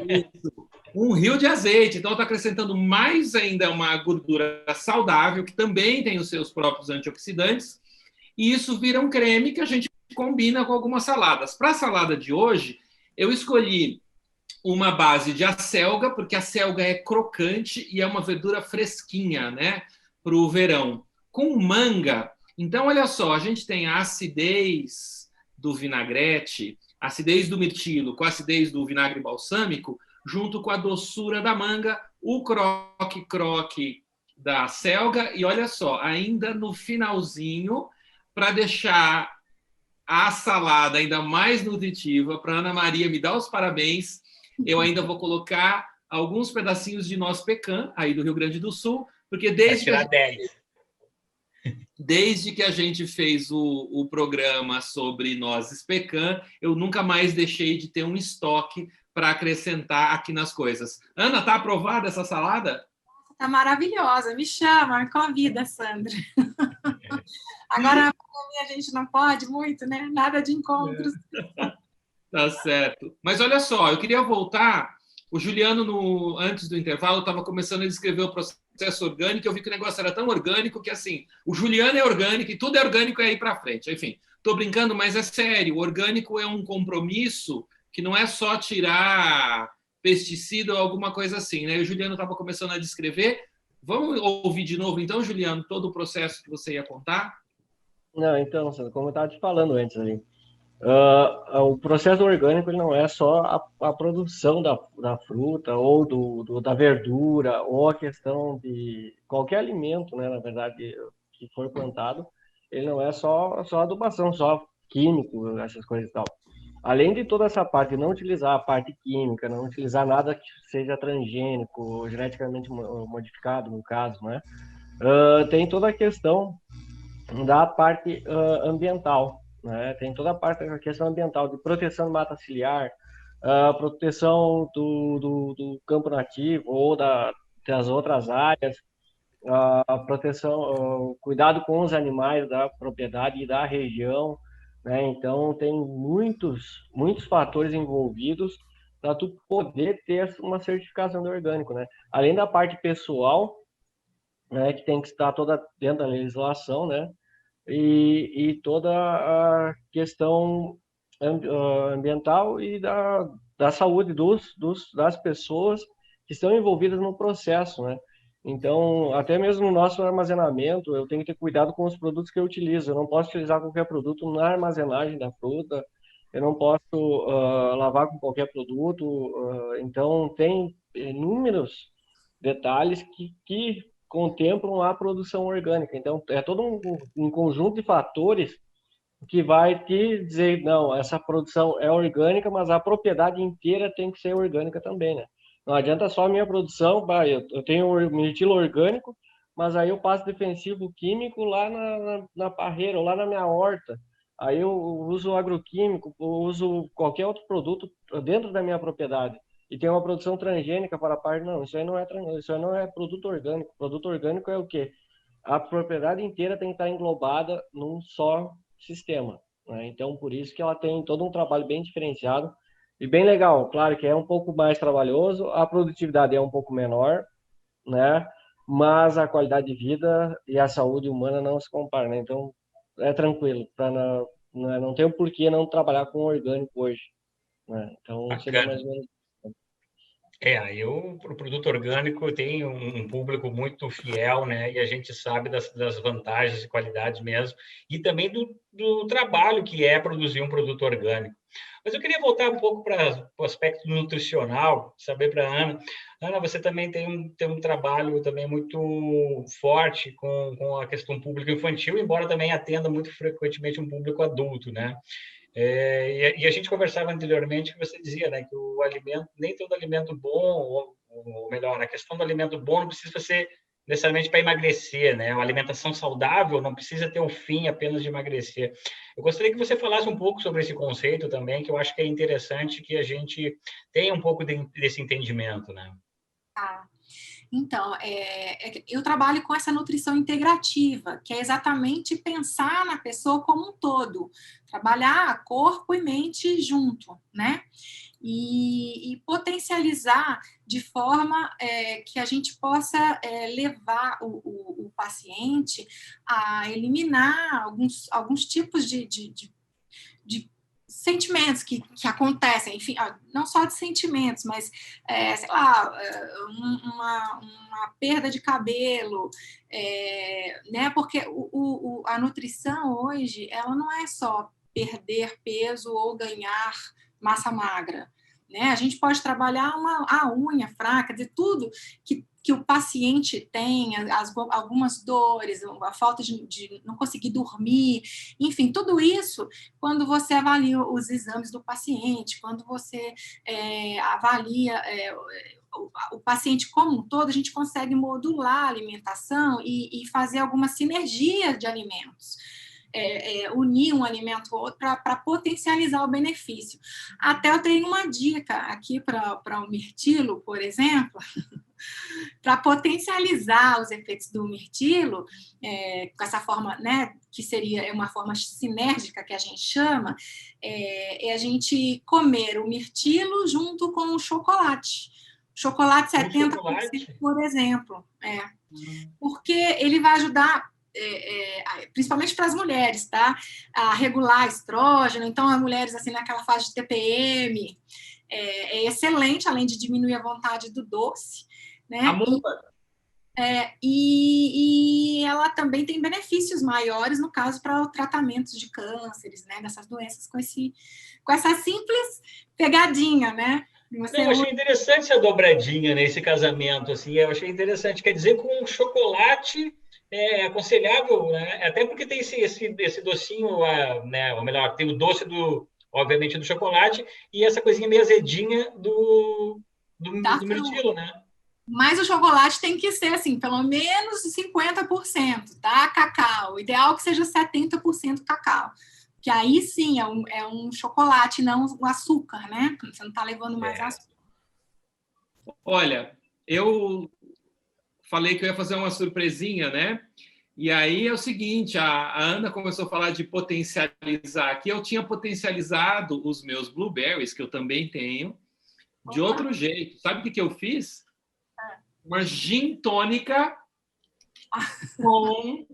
S2: Isso. um rio de azeite. Então, eu estou acrescentando mais ainda uma gordura saudável, que também tem os seus próprios antioxidantes, e isso vira um creme que a gente combina com algumas saladas. Para a salada de hoje, eu escolhi uma base de acelga, porque a acelga é crocante e é uma verdura fresquinha, né, para o verão. Com manga, então, olha só, a gente tem a acidez do vinagrete, a acidez do mirtilo com a acidez do vinagre balsâmico, junto com a doçura da manga, o croque-croque da acelga, e olha só, ainda no finalzinho, para deixar a salada ainda mais nutritiva, para Ana Maria me dar os parabéns, eu ainda vou colocar alguns pedacinhos de noz pecan, aí do Rio Grande do Sul, porque desde que a gente fez o programa sobre nozes pecan, eu nunca mais deixei de ter um estoque para acrescentar aqui nas coisas. Ana, tá aprovada essa salada?
S4: Tá maravilhosa. Me chama, me convida, Sandra. Agora, a gente não pode muito, né? Nada de encontros.
S2: Tá certo. Mas olha só, eu queria voltar. O Juliano, antes do intervalo, estava começando a descrever o processo orgânico. Eu vi que o negócio era tão orgânico que, assim, o Juliano é orgânico e tudo é orgânico é ir para frente. Enfim, estou brincando, mas é sério. O orgânico é um compromisso que não é só tirar pesticida ou alguma coisa assim, né? E o Juliano estava começando a descrever. Vamos ouvir de novo, então, Juliano, todo o processo que você ia contar?
S3: Não, então, como eu estava te falando antes ali, o processo orgânico ele não é só a produção da fruta ou da verdura ou a questão de qualquer alimento, né, na verdade, que for plantado, ele não é só adubação, só químico, essas coisas e tal. Além de toda essa parte, não utilizar a parte química, não utilizar nada que seja transgênico, geneticamente modificado, no caso, né? Tem toda a questão da parte ambiental, né? Tem toda a parte da questão ambiental, de proteção de mata ciliar, proteção do campo nativo ou das outras áreas, a proteção, cuidado com os animais da propriedade e da região, né? Então, tem muitos fatores envolvidos para tu poder ter uma certificação de orgânico, né? Além da parte pessoal, né, que tem que estar toda dentro da legislação, né? E toda a questão ambiental e da saúde das pessoas que estão envolvidas no processo, né? Então, até mesmo no nosso armazenamento, eu tenho que ter cuidado com os produtos que eu utilizo. Eu não posso utilizar qualquer produto na armazenagem da fruta, eu não posso lavar com qualquer produto. Então, tem inúmeros detalhes que contemplam a produção orgânica. Então, é todo um conjunto de fatores que vai te dizer, não, essa produção é orgânica, mas a propriedade inteira tem que ser orgânica também, né? Não adianta só a minha produção, eu tenho mirtilo orgânico, mas aí eu passo defensivo químico lá na parreira, ou lá na minha horta. Aí eu uso agroquímico, eu uso qualquer outro produto dentro da minha propriedade. E tem uma produção transgênica para a parte, não, isso aí não é produto orgânico. Produto orgânico é o quê? A propriedade inteira tem que estar englobada num só sistema, né? Então, por isso que ela tem todo um trabalho bem diferenciado e bem legal. Claro que é um pouco mais trabalhoso, a produtividade é um pouco menor, né? Mas a qualidade de vida e a saúde humana não se comparam, né? Então, é tranquilo, não tem o porquê não trabalhar com orgânico hoje, né? Então, seria mais ou menos.
S1: O produto orgânico tem um público muito fiel, né? E a gente sabe das vantagens e qualidades mesmo, e também do trabalho que é produzir um produto orgânico. Mas eu queria voltar um pouco para o aspecto nutricional, saber para a Ana. Ana, você também tem um trabalho também muito forte com a questão público infantil, embora também atenda muito frequentemente um público adulto, né? E a gente conversava anteriormente que você dizia, né, que o alimento, nem todo alimento bom, ou melhor, a questão do alimento bom não precisa ser necessariamente para emagrecer, né? Uma alimentação saudável não precisa ter o fim apenas de emagrecer. Eu gostaria que você falasse um pouco sobre esse conceito também, que eu acho que é interessante que a gente tenha um pouco desse entendimento, né?
S4: Então, eu trabalho com essa nutrição integrativa, que é exatamente pensar na pessoa como um todo, trabalhar corpo e mente junto, né? E potencializar de forma que a gente possa levar o paciente a eliminar alguns tipos de sentimentos que acontecem, enfim, não só de sentimentos, mas, sei lá, uma perda de cabelo, né? Porque a nutrição hoje, ela não é só perder peso ou ganhar massa magra, né? A gente pode trabalhar a unha fraca, de tudo que o paciente tem, algumas dores, a falta de não conseguir dormir, enfim, tudo isso, quando você avalia os exames do paciente, quando você avalia o paciente como um todo, a gente consegue modular a alimentação e fazer alguma sinergia de alimentos. Unir um alimento ao outro para potencializar o benefício. Até eu tenho uma dica aqui para o mirtilo, por exemplo, para potencializar os efeitos do mirtilo, com essa forma, né, que seria uma forma sinérgica que a gente chama, é a gente comer o mirtilo junto com o chocolate. Chocolate 70%, por exemplo. Porque ele vai ajudar, principalmente para as mulheres, tá? A regular estrógeno. Então, as mulheres assim, naquela fase de TPM, é excelente, além de diminuir a vontade do doce, né? E ela também tem benefícios maiores, no caso, para o tratamento de cânceres, né? Dessas doenças, com essa simples pegadinha, né?
S1: Eu achei interessante essa dobradinha nesse casamento, assim, eu achei interessante. Quer dizer, com chocolate é aconselhável, né? Até porque tem esse docinho, né? Ou melhor, tem o doce obviamente, do chocolate e essa coisinha meio azedinha do mirtilo, né?
S4: Mas o chocolate tem que ser, assim, pelo menos 50%, tá? Cacau. O ideal é que seja 70% cacau. Que aí sim é um chocolate, não um açúcar, né? Você não está levando mais açúcar.
S2: Olha, eu falei que eu ia fazer uma surpresinha, né? E aí é o seguinte, a Ana começou a falar de potencializar aqui. Eu tinha potencializado os meus blueberries, que eu também tenho, de outro jeito. Sabe o que eu fiz? Uma gin tônica com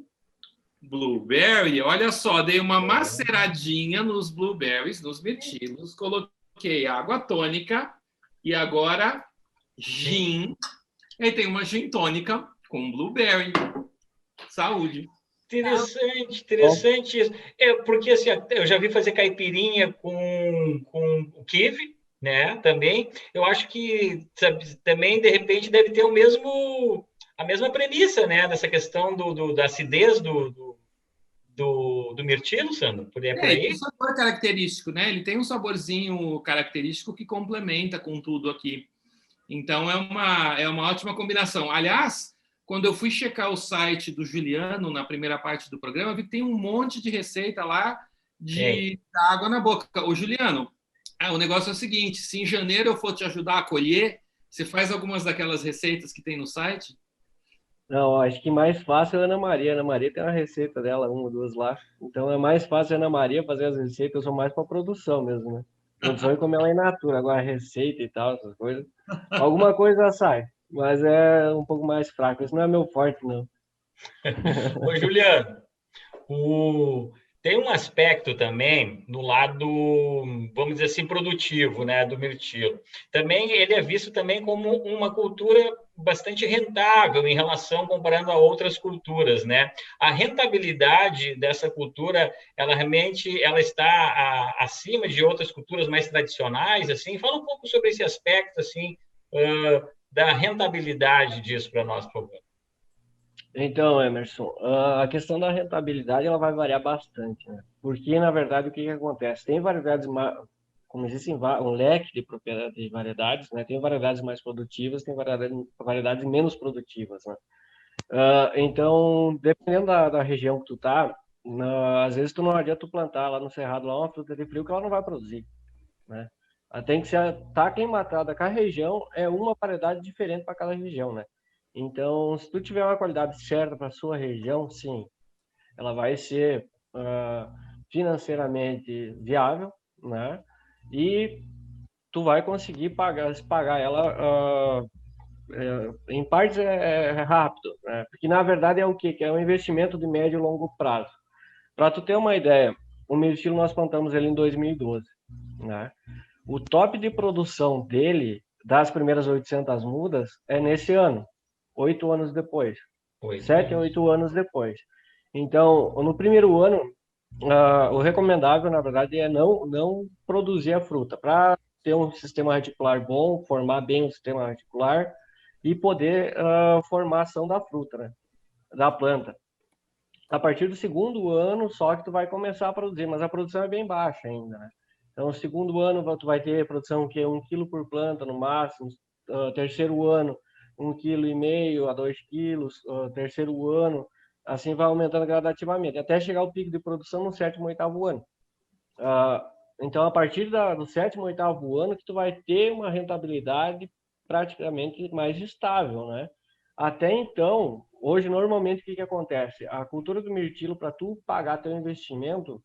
S2: blueberry. Olha só, dei uma maceradinha nos blueberries, nos mirtilos, coloquei água tônica e agora gin. E tem uma gin tônica com blueberry. Saúde.
S1: Interessante isso. Porque assim, eu já vi fazer caipirinha com o kiwi, né? Também. Eu acho que também, de repente, deve ter a mesma premissa, né? Dessa questão da acidez do mirtilo, Sandro? Por aí?
S2: Tem um sabor característico, né? Ele tem um saborzinho característico que complementa com tudo aqui. Então, é uma ótima combinação. Aliás, quando eu fui checar o site do Juliano na primeira parte do programa, eu vi que tem um monte de receita lá de água na boca. Ô, Juliano, o negócio é o seguinte, se em janeiro eu for te ajudar a colher, você faz algumas daquelas receitas que tem no site?
S3: Não, acho que mais fácil é a Ana Maria. A Ana Maria tem uma receita dela, uma ou duas lá. Então é mais fácil a Ana Maria fazer as receitas, eu sou mais para produção mesmo, né? Produção é comer ela in natura, agora receita e tal, essas coisas. Alguma coisa sai, mas é um pouco mais fraco. Isso não é meu forte, não.
S1: Ô, Juliano, tem um aspecto também no lado, vamos dizer assim, produtivo, né, do mirtilo. Também ele é visto também como uma cultura bastante rentável em relação, comparando a outras culturas, né? A rentabilidade dessa cultura, ela realmente está acima de outras culturas mais tradicionais, assim. Fala um pouco sobre esse aspecto, assim, da rentabilidade disso para nós, por favor.
S3: Então, Emerson, a questão da rentabilidade ela vai variar bastante, né? Porque, na verdade, o que acontece? Tem variedades, como existem um leque de variedades, né? Tem variedades mais produtivas, tem variedades menos produtivas, né? Então, dependendo da região que tu tá, às vezes tu não adianta tu plantar lá no Cerrado lá uma fruta de frio que ela não vai produzir, né? Ela tem que ser tá aclimatada, cada região é uma variedade diferente para cada região, né? Então, se tu tiver uma qualidade certa para a sua região, sim, ela vai ser financeiramente viável, né? E tu vai conseguir pagar ela em partes rápido, né? Porque na verdade é o quê? Que é um investimento de médio e longo prazo. Para tu ter uma ideia, o mirtilo nós plantamos ele em 2012, né? O top de produção dele, das primeiras 800 mudas, é nesse ano, 8 anos depois. 7 a 8 anos depois. Então, no primeiro ano, o recomendável, na verdade, é não produzir a fruta, para ter um sistema radicular bom, formar bem o sistema radicular e poder formar a ação da fruta, né? Da planta. A partir do segundo ano, só que tu vai começar a produzir, mas a produção é bem baixa ainda, né? Então, no segundo ano, tu vai ter produção que é 1 quilo por planta no máximo. Terceiro ano, 1,5 kg a 2 quilos. Terceiro ano, assim vai aumentando gradativamente, até chegar ao pico de produção no sétimo, oitavo ano. Então, a partir do sétimo, oitavo ano, que tu vai ter uma rentabilidade praticamente mais estável, né? Até então, hoje, normalmente, o que acontece? A cultura do mirtilo, para tu pagar teu investimento,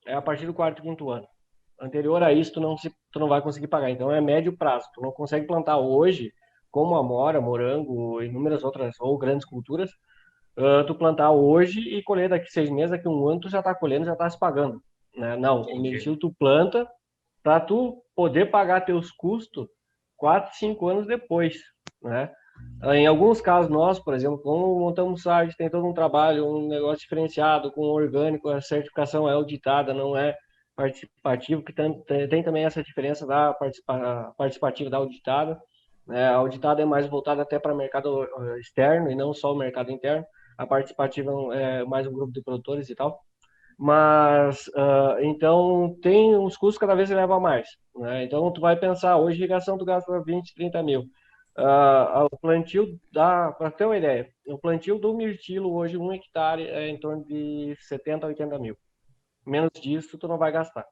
S3: é a partir do quarto, quinto ano. Anterior a isso, tu não vai conseguir pagar. Então, é médio prazo. Tu não consegue plantar hoje, como amora, morango, inúmeras outras, ou grandes culturas, tu plantar hoje e colher daqui 6 meses, daqui 1 ano, tu já está colhendo, já está se pagando, né? Não, o mirtilo tu planta para tu poder pagar teus custos 4, 5 anos depois, né? Em alguns casos nós, por exemplo, como montamos site, tem todo um trabalho, um negócio diferenciado, com orgânico, a certificação é auditada, não é participativo, que tem também essa diferença da participativa da auditada, né? A auditada é mais voltada até para mercado externo e não só o mercado interno, a participativa é mais um grupo de produtores e tal. Mas, então, tem uns custos cada vez eleva mais, né? Então, tu vai pensar, hoje irrigação tu gasta 20, 30 mil. O plantio para ter uma ideia, o plantio do mirtilo hoje, 1 hectare é em torno de 70 a 80 mil. Menos disso tu não vai gastar,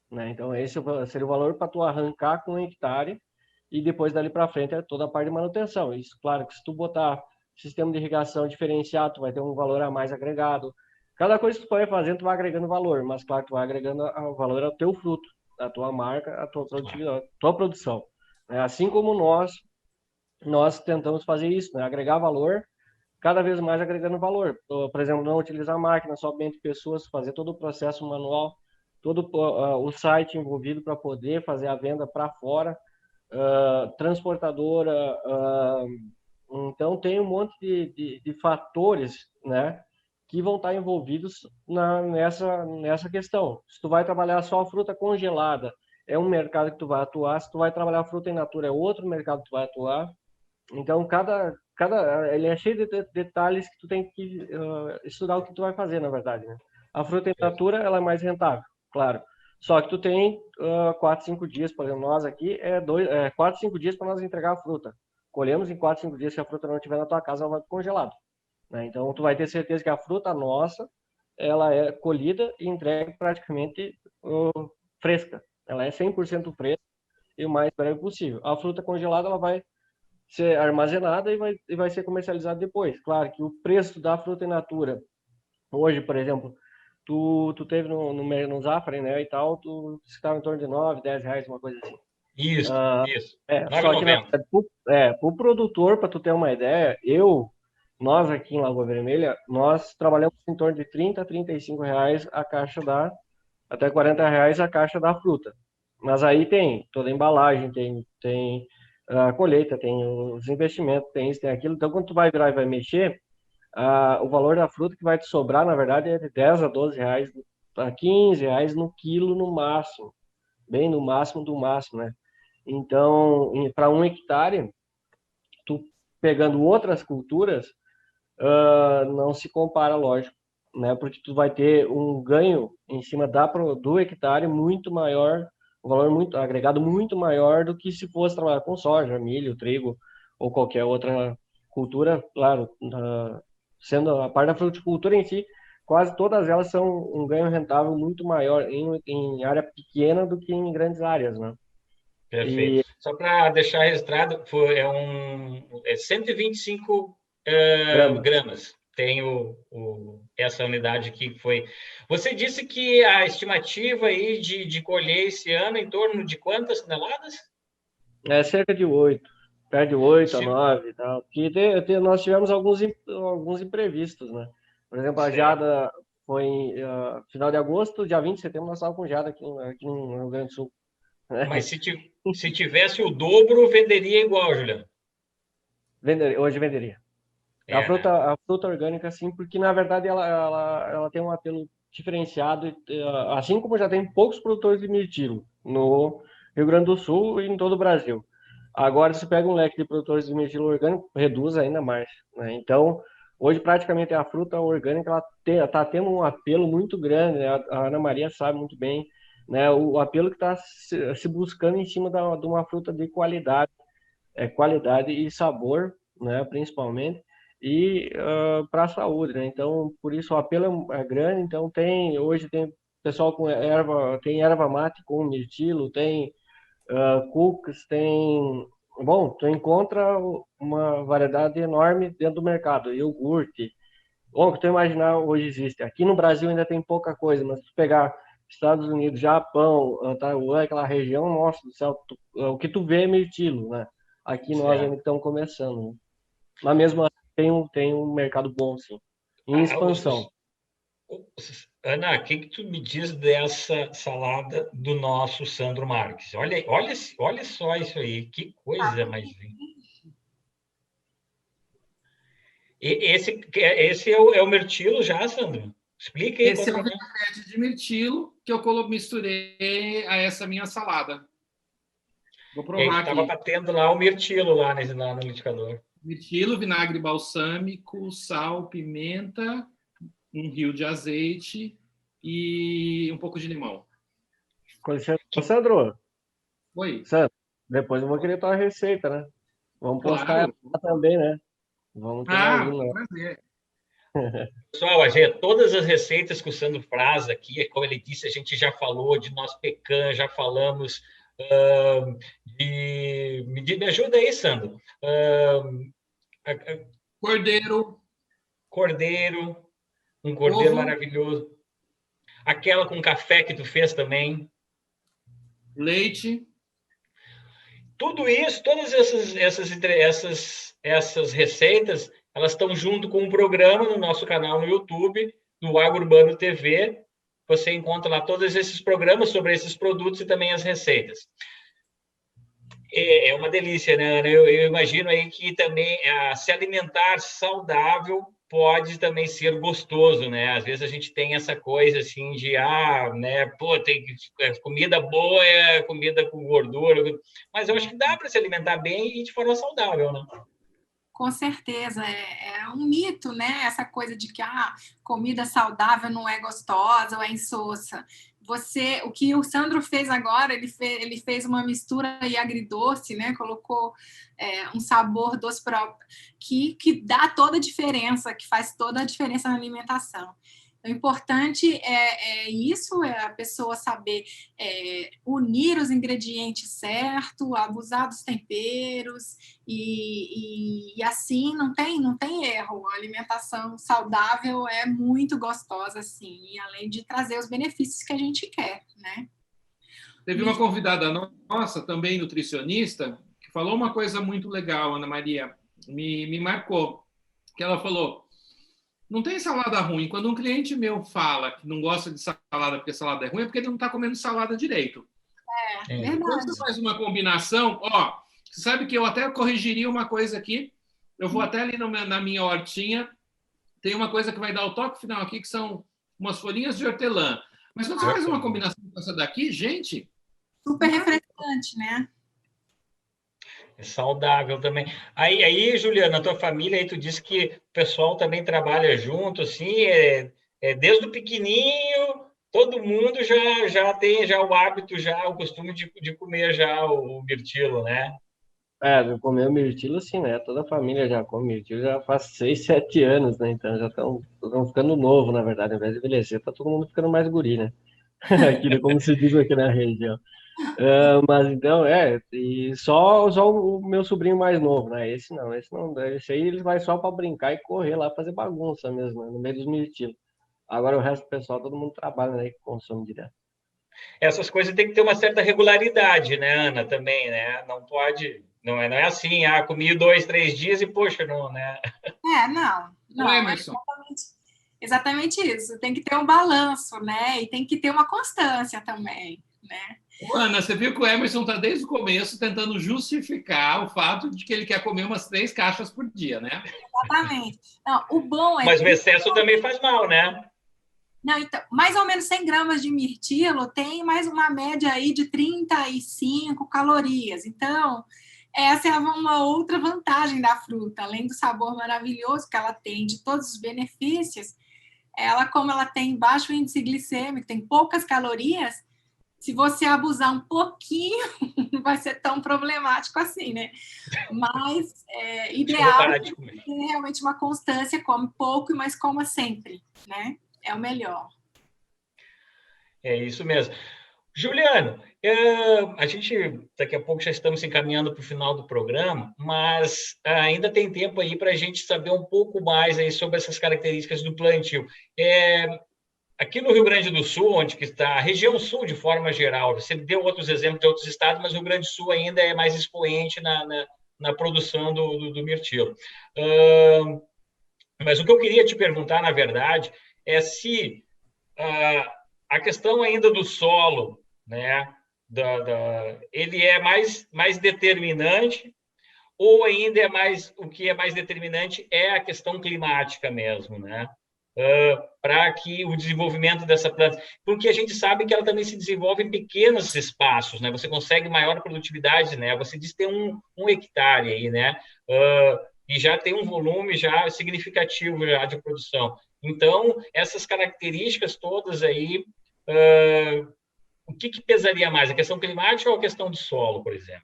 S3: né? Então, esse seria o valor para tu arrancar com 1 hectare e depois dali para frente é toda a parte de manutenção. Isso, claro, que se tu botar sistema de irrigação diferenciado, tu vai ter um valor a mais agregado. Cada coisa que tu vai fazendo, tu vai agregando valor, mas claro, tu vai agregando o valor ao teu fruto, a tua marca, a tua produtividade, a tua produção. Assim como nós tentamos fazer isso, né? Agregar valor, cada vez mais agregando valor. Por exemplo, não utilizar máquina, somente pessoas, fazer todo o processo manual, todo o site envolvido para poder fazer a venda para fora, transportadora. Então, tem um monte de fatores, né, que vão estar envolvidos nessa questão. Se tu vai trabalhar só fruta congelada, é um mercado que tu vai atuar. Se tu vai trabalhar fruta in natura, é outro mercado que tu vai atuar. Então, ele é cheio de detalhes que tu tem que estudar o que tu vai fazer, na verdade, né? A fruta in natura, ela é mais rentável, claro. Só que tu tem 4, 5 dias, por exemplo, nós aqui, 4, 5 dias para nós entregar a fruta. Colhemos em 4, 5 dias, se a fruta não estiver na tua casa, ela vai pro congelado, né? Então, tu vai ter certeza que a fruta nossa, ela é colhida e entregue praticamente fresca. Ela é 100% fresca e o mais breve possível. A fruta congelada, ela vai ser armazenada e vai ser comercializada depois. Claro que o preço da fruta in natura, hoje, por exemplo, tu teve no Zafra, né, e tal, tu estava em torno de 9, 10 reais, uma coisa assim.
S1: Isso.
S3: Só que pro produtor, para tu ter uma ideia, nós aqui em Lagoa Vermelha, nós trabalhamos em torno de 30 a 35 reais a caixa até 40 reais a caixa da fruta. Mas aí tem toda a embalagem, tem a colheita, tem os investimentos, tem isso, tem aquilo. Então, quando tu vai virar e vai mexer, o valor da fruta que vai te sobrar, na verdade, é de 10 a 12 reais, a 15 reais no quilo no máximo. Bem no máximo do máximo, né? Então, para 1 hectare, tu pegando outras culturas, não se compara, lógico, né? Porque tu vai ter um ganho em cima do hectare muito maior, um valor muito agregado muito maior do que se fosse trabalhar com soja, milho, trigo ou qualquer outra cultura. Claro, sendo a parte da fruticultura em si, quase todas elas são um ganho rentável muito maior em área pequena do que em grandes áreas, né?
S1: Perfeito. Só para deixar registrado, é 125 gramas. Tem essa unidade aqui que foi. Você disse que a estimativa aí de colher esse ano em torno de quantas toneladas?
S3: É cerca de 8, perto de 8 a 9 e tal. Porque nós tivemos alguns imprevistos, né? Por exemplo, a geada foi em final de agosto, dia 20 de setembro, nós estávamos com geada aqui no Rio Grande do Sul.
S1: Mas se tivesse o dobro, venderia igual, Juliano?
S3: Hoje venderia. A fruta orgânica, sim, porque na verdade ela tem um apelo diferenciado, assim como já tem poucos produtores de mirtilo no Rio Grande do Sul e em todo o Brasil. Agora, se pega um leque de produtores de mirtilo orgânico, reduz ainda mais, né? Então, hoje praticamente a fruta orgânica ela está tendo um apelo muito grande, né? A Ana Maria sabe muito bem, né? O apelo que está se buscando em cima de uma fruta de qualidade, qualidade e sabor, né? Principalmente. E para a saúde, né? Então, por isso o apelo é grande. Então, hoje tem pessoal com tem erva mate com mirtilo, tem cookies, bom, tu encontra uma variedade enorme dentro do mercado, iogurte. Bom, que tu imaginar hoje existe. Aqui no Brasil ainda tem pouca coisa, mas se tu pegar Estados Unidos, Japão, Taiwan, aquela região, nossa do céu, o que tu vê é mirtilo, né? Aqui nós ainda estamos começando, né? Mas mesmo assim, tem um mercado bom, sim. Em expansão.
S1: Ana, o que tu me diz dessa salada do nosso Sandro Marques? Olha só isso aí, que coisa mais linda. Esse é o mirtilo já, Sandro? Explica aí.
S2: Esse é o vinagrete de mirtilo que eu misturei a essa minha salada. Vou provar aqui.
S1: Estava batendo lá o mirtilo lá no liquidificador.
S2: Mirtilo, vinagre balsâmico, sal, pimenta, um rio de azeite e um pouco de limão.
S3: Sandro,
S2: Oi.
S3: Sandro, depois eu vou querer tua receita, né? Vamos postar ela também, né? Vamos ter
S2: prazer.
S1: Pessoal, todas as receitas que o Sandro traz aqui, como ele disse, a gente já falou de noz pecan, já falamos me ajuda aí, Sandro. Cordeiro, um cordeiro maravilhoso. Aquela com café que tu fez também.
S2: Leite.
S1: Tudo isso, todas essas receitas, elas estão junto com um programa no nosso canal no YouTube, do Agro Urbano TV. Você encontra lá todos esses programas sobre esses produtos e também as receitas. É uma delícia, né? Eu imagino aí que também se alimentar saudável pode também ser gostoso, né? Às vezes a gente tem essa coisa assim de, né? Pô, comida boa é comida com gordura, mas eu acho que dá para se alimentar bem e de forma saudável, né?
S4: Com certeza, é um mito, né? Essa coisa de que comida saudável não é gostosa ou é insossa. O que o Sandro fez agora, ele fez uma mistura e agridoce, né? Colocou um sabor doce próprio, que dá toda a diferença, que faz toda a diferença na alimentação. O importante é isso, é a pessoa saber unir os ingredientes certos, abusar dos temperos e assim não tem erro. A alimentação saudável é muito gostosa, assim, e além de trazer os benefícios que a gente quer, né?
S2: Teve uma convidada nossa, também nutricionista, que falou uma coisa muito legal, Ana Maria, me marcou, que ela falou: não tem salada ruim. Quando um cliente meu fala que não gosta de salada porque salada é ruim, é porque ele não está comendo salada direito.
S4: Verdade.
S2: Quando você faz uma combinação, você sabe que eu até corrigiria uma coisa aqui. Eu vou até ali na minha hortinha, tem uma coisa que vai dar o toque final aqui, que são umas folhinhas de hortelã. Mas quando você faz uma combinação com essa daqui, gente...
S4: Super refrescante, né?
S1: É saudável também. Aí, Juliana, a tua família, aí tu disse que o pessoal também trabalha junto, assim, desde o pequenininho, todo mundo já tem o hábito, o costume de comer já o mirtilo, né?
S3: De comer o mirtilo, sim, né? Toda a família já come mirtilo, já faz 6, 7 anos, né? Então já estão ficando novo, na verdade. Ao invés de envelhecer, tá todo mundo ficando mais guri, né? Aquilo, como se diz aqui na região. Mas então, e só o meu sobrinho mais novo, né? Esse não, esse aí ele vai só para brincar e correr lá, fazer bagunça mesmo, né? No meio dos mirtilos. Agora o resto do pessoal, todo mundo trabalha, né? Que consome direto.
S1: Essas coisas tem que ter uma certa regularidade, né, Ana, também, né? Não pode, não é assim, comi 2, 3 dias e, poxa, não, né?
S2: O
S4: Não, é
S2: Emerson,
S4: exatamente isso. Tem que ter um balanço, né? E tem que ter uma constância também, né?
S2: Ana, você viu que o Emerson está desde o começo tentando justificar o fato de que ele quer comer umas 3 caixas por dia, né?
S4: Exatamente. Não, o bom é
S1: Mas o excesso também faz mal, né?
S4: Não, então, mais ou menos 100 gramas de mirtilo tem mais uma média aí de 35 calorias. Então, essa é uma outra vantagem da fruta. Além do sabor maravilhoso que ela tem, de todos os benefícios, ela, como ela tem baixo índice glicêmico, tem poucas calorias, se você abusar um pouquinho, não vai ser tão problemático assim, né? Mas
S1: Acho que eu vou
S4: ideal
S1: parar
S4: é
S1: de comer.
S4: ter realmente uma constância, come pouco, mas coma sempre, né? É o melhor.
S1: É isso mesmo. Juliano, a gente daqui a pouco já estamos se encaminhando para o final do programa, mas ainda tem tempo aí para a gente saber um pouco mais aí sobre essas características do plantio. Aqui no Rio Grande do Sul, onde que está a região sul de forma geral, você deu outros exemplos de outros estados, mas o Rio Grande do Sul ainda é mais expoente na produção do mirtilo. Mas o que eu queria te perguntar, na verdade, é se a questão ainda do solo, né, ele é mais determinante ou ainda o que é mais determinante é a questão climática mesmo, né? Para que o desenvolvimento dessa planta, porque a gente sabe que ela também se desenvolve em pequenos espaços, né? Você consegue maior produtividade, né? Você diz que tem um hectare aí, né? E já tem um volume já significativo já de produção. Então, essas características todas aí, o que pesaria mais, a questão climática ou a questão do solo, por exemplo?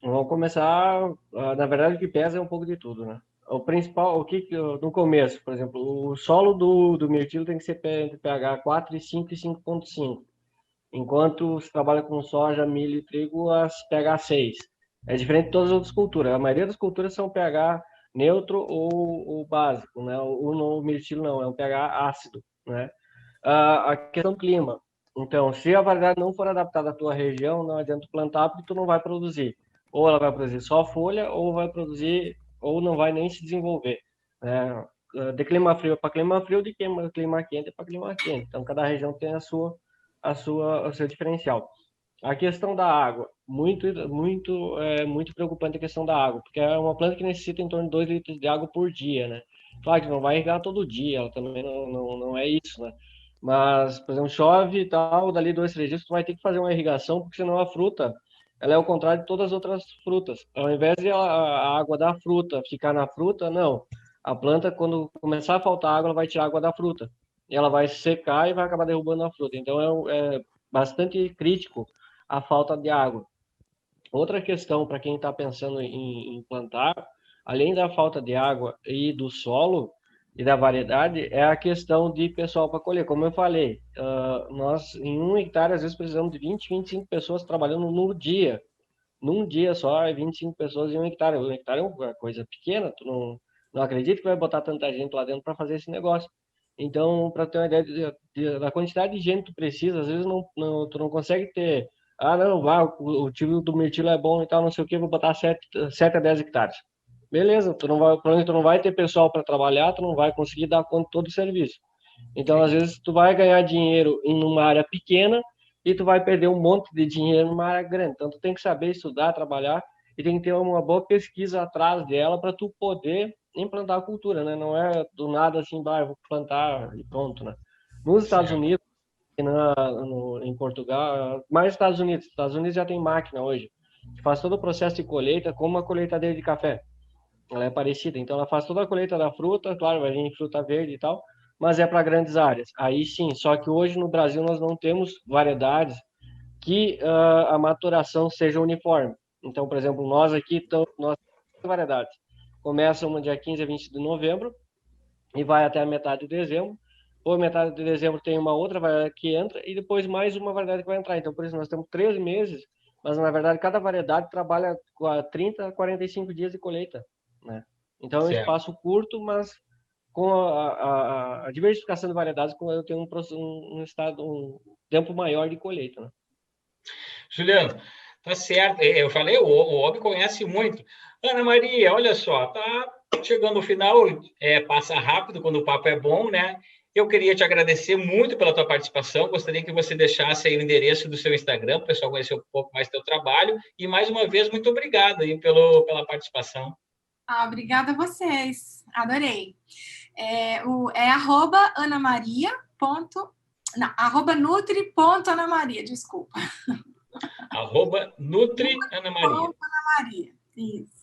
S3: Vamos começar, na verdade, o que pesa é um pouco de tudo, né? O principal, no começo, por exemplo, o solo do mirtilo tem que ser entre pH 4,5 e 5,5, enquanto você trabalha com soja, milho e trigo, as pH 6. É diferente de todas as outras culturas. A maioria das culturas são pH neutro ou básico, né? O mirtilo não, é um pH ácido, né? A questão do clima. Então, se a variedade não for adaptada à tua região, não adianta plantar porque tu não vai produzir. Ou ela vai produzir só folha, ou vai produzir, ou não vai nem se desenvolver, né? De clima frio para clima frio, de clima quente para clima quente. Então, cada região tem o seu diferencial. A questão da água, muito preocupante a questão da água, porque é uma planta que necessita em torno de 2 litros de água por dia, né? Claro que não vai irrigar todo dia, ela também não é isso, né? Mas, por exemplo, chove e tal, dali 2, 3 dias tu vai ter que fazer uma irrigação, porque senão a fruta, ela é o contrário de todas as outras frutas. Ao invés de a água da fruta ficar na fruta, não. A planta, quando começar a faltar água, ela vai tirar a água da fruta. E ela vai secar e vai acabar derrubando a fruta. Então, é bastante crítico a falta de água. Outra questão para quem está pensando em plantar, além da falta de água e do solo e da variedade, é a questão de pessoal para colher. Como eu falei, nós em 1 hectare às vezes precisamos de 20, 25 pessoas trabalhando no dia. Num dia só, é 25 pessoas em 1 hectare. 1 hectare é uma coisa pequena, tu não acredita que vai botar tanta gente lá dentro para fazer esse negócio. Então, para ter uma ideia da quantidade de gente que tu precisa, às vezes tu não consegue ter. Não, o tio do mirtilo é bom e tal, não sei o que, vou botar 7 a 10 hectares. Beleza, tu não vai ter pessoal para trabalhar, tu não vai conseguir dar conta de todo o serviço. Então, às vezes, tu vai ganhar dinheiro em uma área pequena e tu vai perder um monte de dinheiro numa área grande. Então, tu tem que saber estudar, trabalhar e tem que ter uma boa pesquisa atrás dela para tu poder implantar a cultura, né? Não é do nada assim, eu vou plantar e pronto, né? Nos Estados
S1: Certo.
S3: Unidos, em Portugal, mais Estados Unidos. Estados Unidos já tem máquina hoje, que faz todo o processo de colheita, como a colheitadeira de café. Ela é parecida, então ela faz toda a colheita da fruta, claro, vai vir fruta verde e tal, mas é para grandes áreas. Aí sim, só que hoje no Brasil nós não temos variedades que a maturação seja uniforme. Então, por exemplo, nós aqui nós temos variedades. Começa uma dia 15 a 20 de novembro e vai até a metade de dezembro. ou metade de dezembro tem uma outra variedade que entra, e depois mais uma variedade que vai entrar. Então, por isso, nós temos 13 meses, mas, na verdade, cada variedade trabalha com 30 a 45 dias de colheita, né? Então, é um espaço curto, mas com a diversificação de variedades, eu tenho um tempo maior de colheita, né?
S1: Juliano, tá certo. Eu falei, o Obi conhece muito. Ana Maria, olha só, tá chegando o final, passa rápido quando o papo é bom, né? Eu queria te agradecer muito pela tua participação. Gostaria que você deixasse aí o endereço do seu Instagram, para o pessoal conhecer um pouco mais do teu trabalho. E, mais uma vez, muito obrigado aí pela participação.
S4: Obrigada a vocês. Adorei. @anamaria. Não, @nutri.anamaria, desculpa.
S1: @nutri.anamaria.
S4: Isso.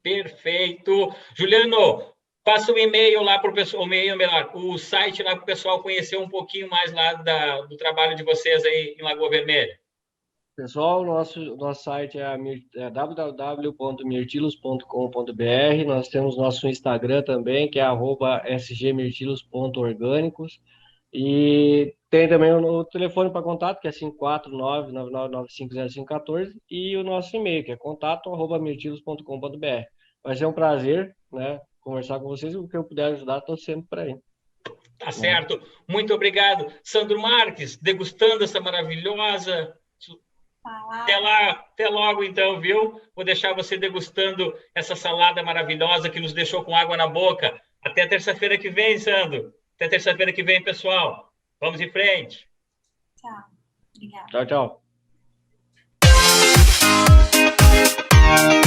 S1: Perfeito. Juliano, passa o e-mail lá para o pessoal, o site lá para o pessoal conhecer um pouquinho mais lá do trabalho de vocês aí em Lagoa Vermelha.
S3: Pessoal, nosso site é www.mirtilos.com.br. Nós temos nosso Instagram também, que é @sgmirtilos.orgânicos. E tem também o telefone para contato, que é 549-99950514, e o nosso e-mail, que é contato@mirtilos.com.br. Vai ser um prazer, né, conversar com vocês. O que eu puder ajudar, estou sempre por aí.
S1: Tá certo. Muito obrigado. Sandro Marques, degustando essa maravilhosa... Até logo, então, viu? Vou deixar você degustando essa salada maravilhosa que nos deixou com água na boca. Até terça-feira que vem, Sandro. Até terça-feira que vem, pessoal. Vamos em frente.
S4: Tchau. Obrigada.
S3: Tchau, tchau.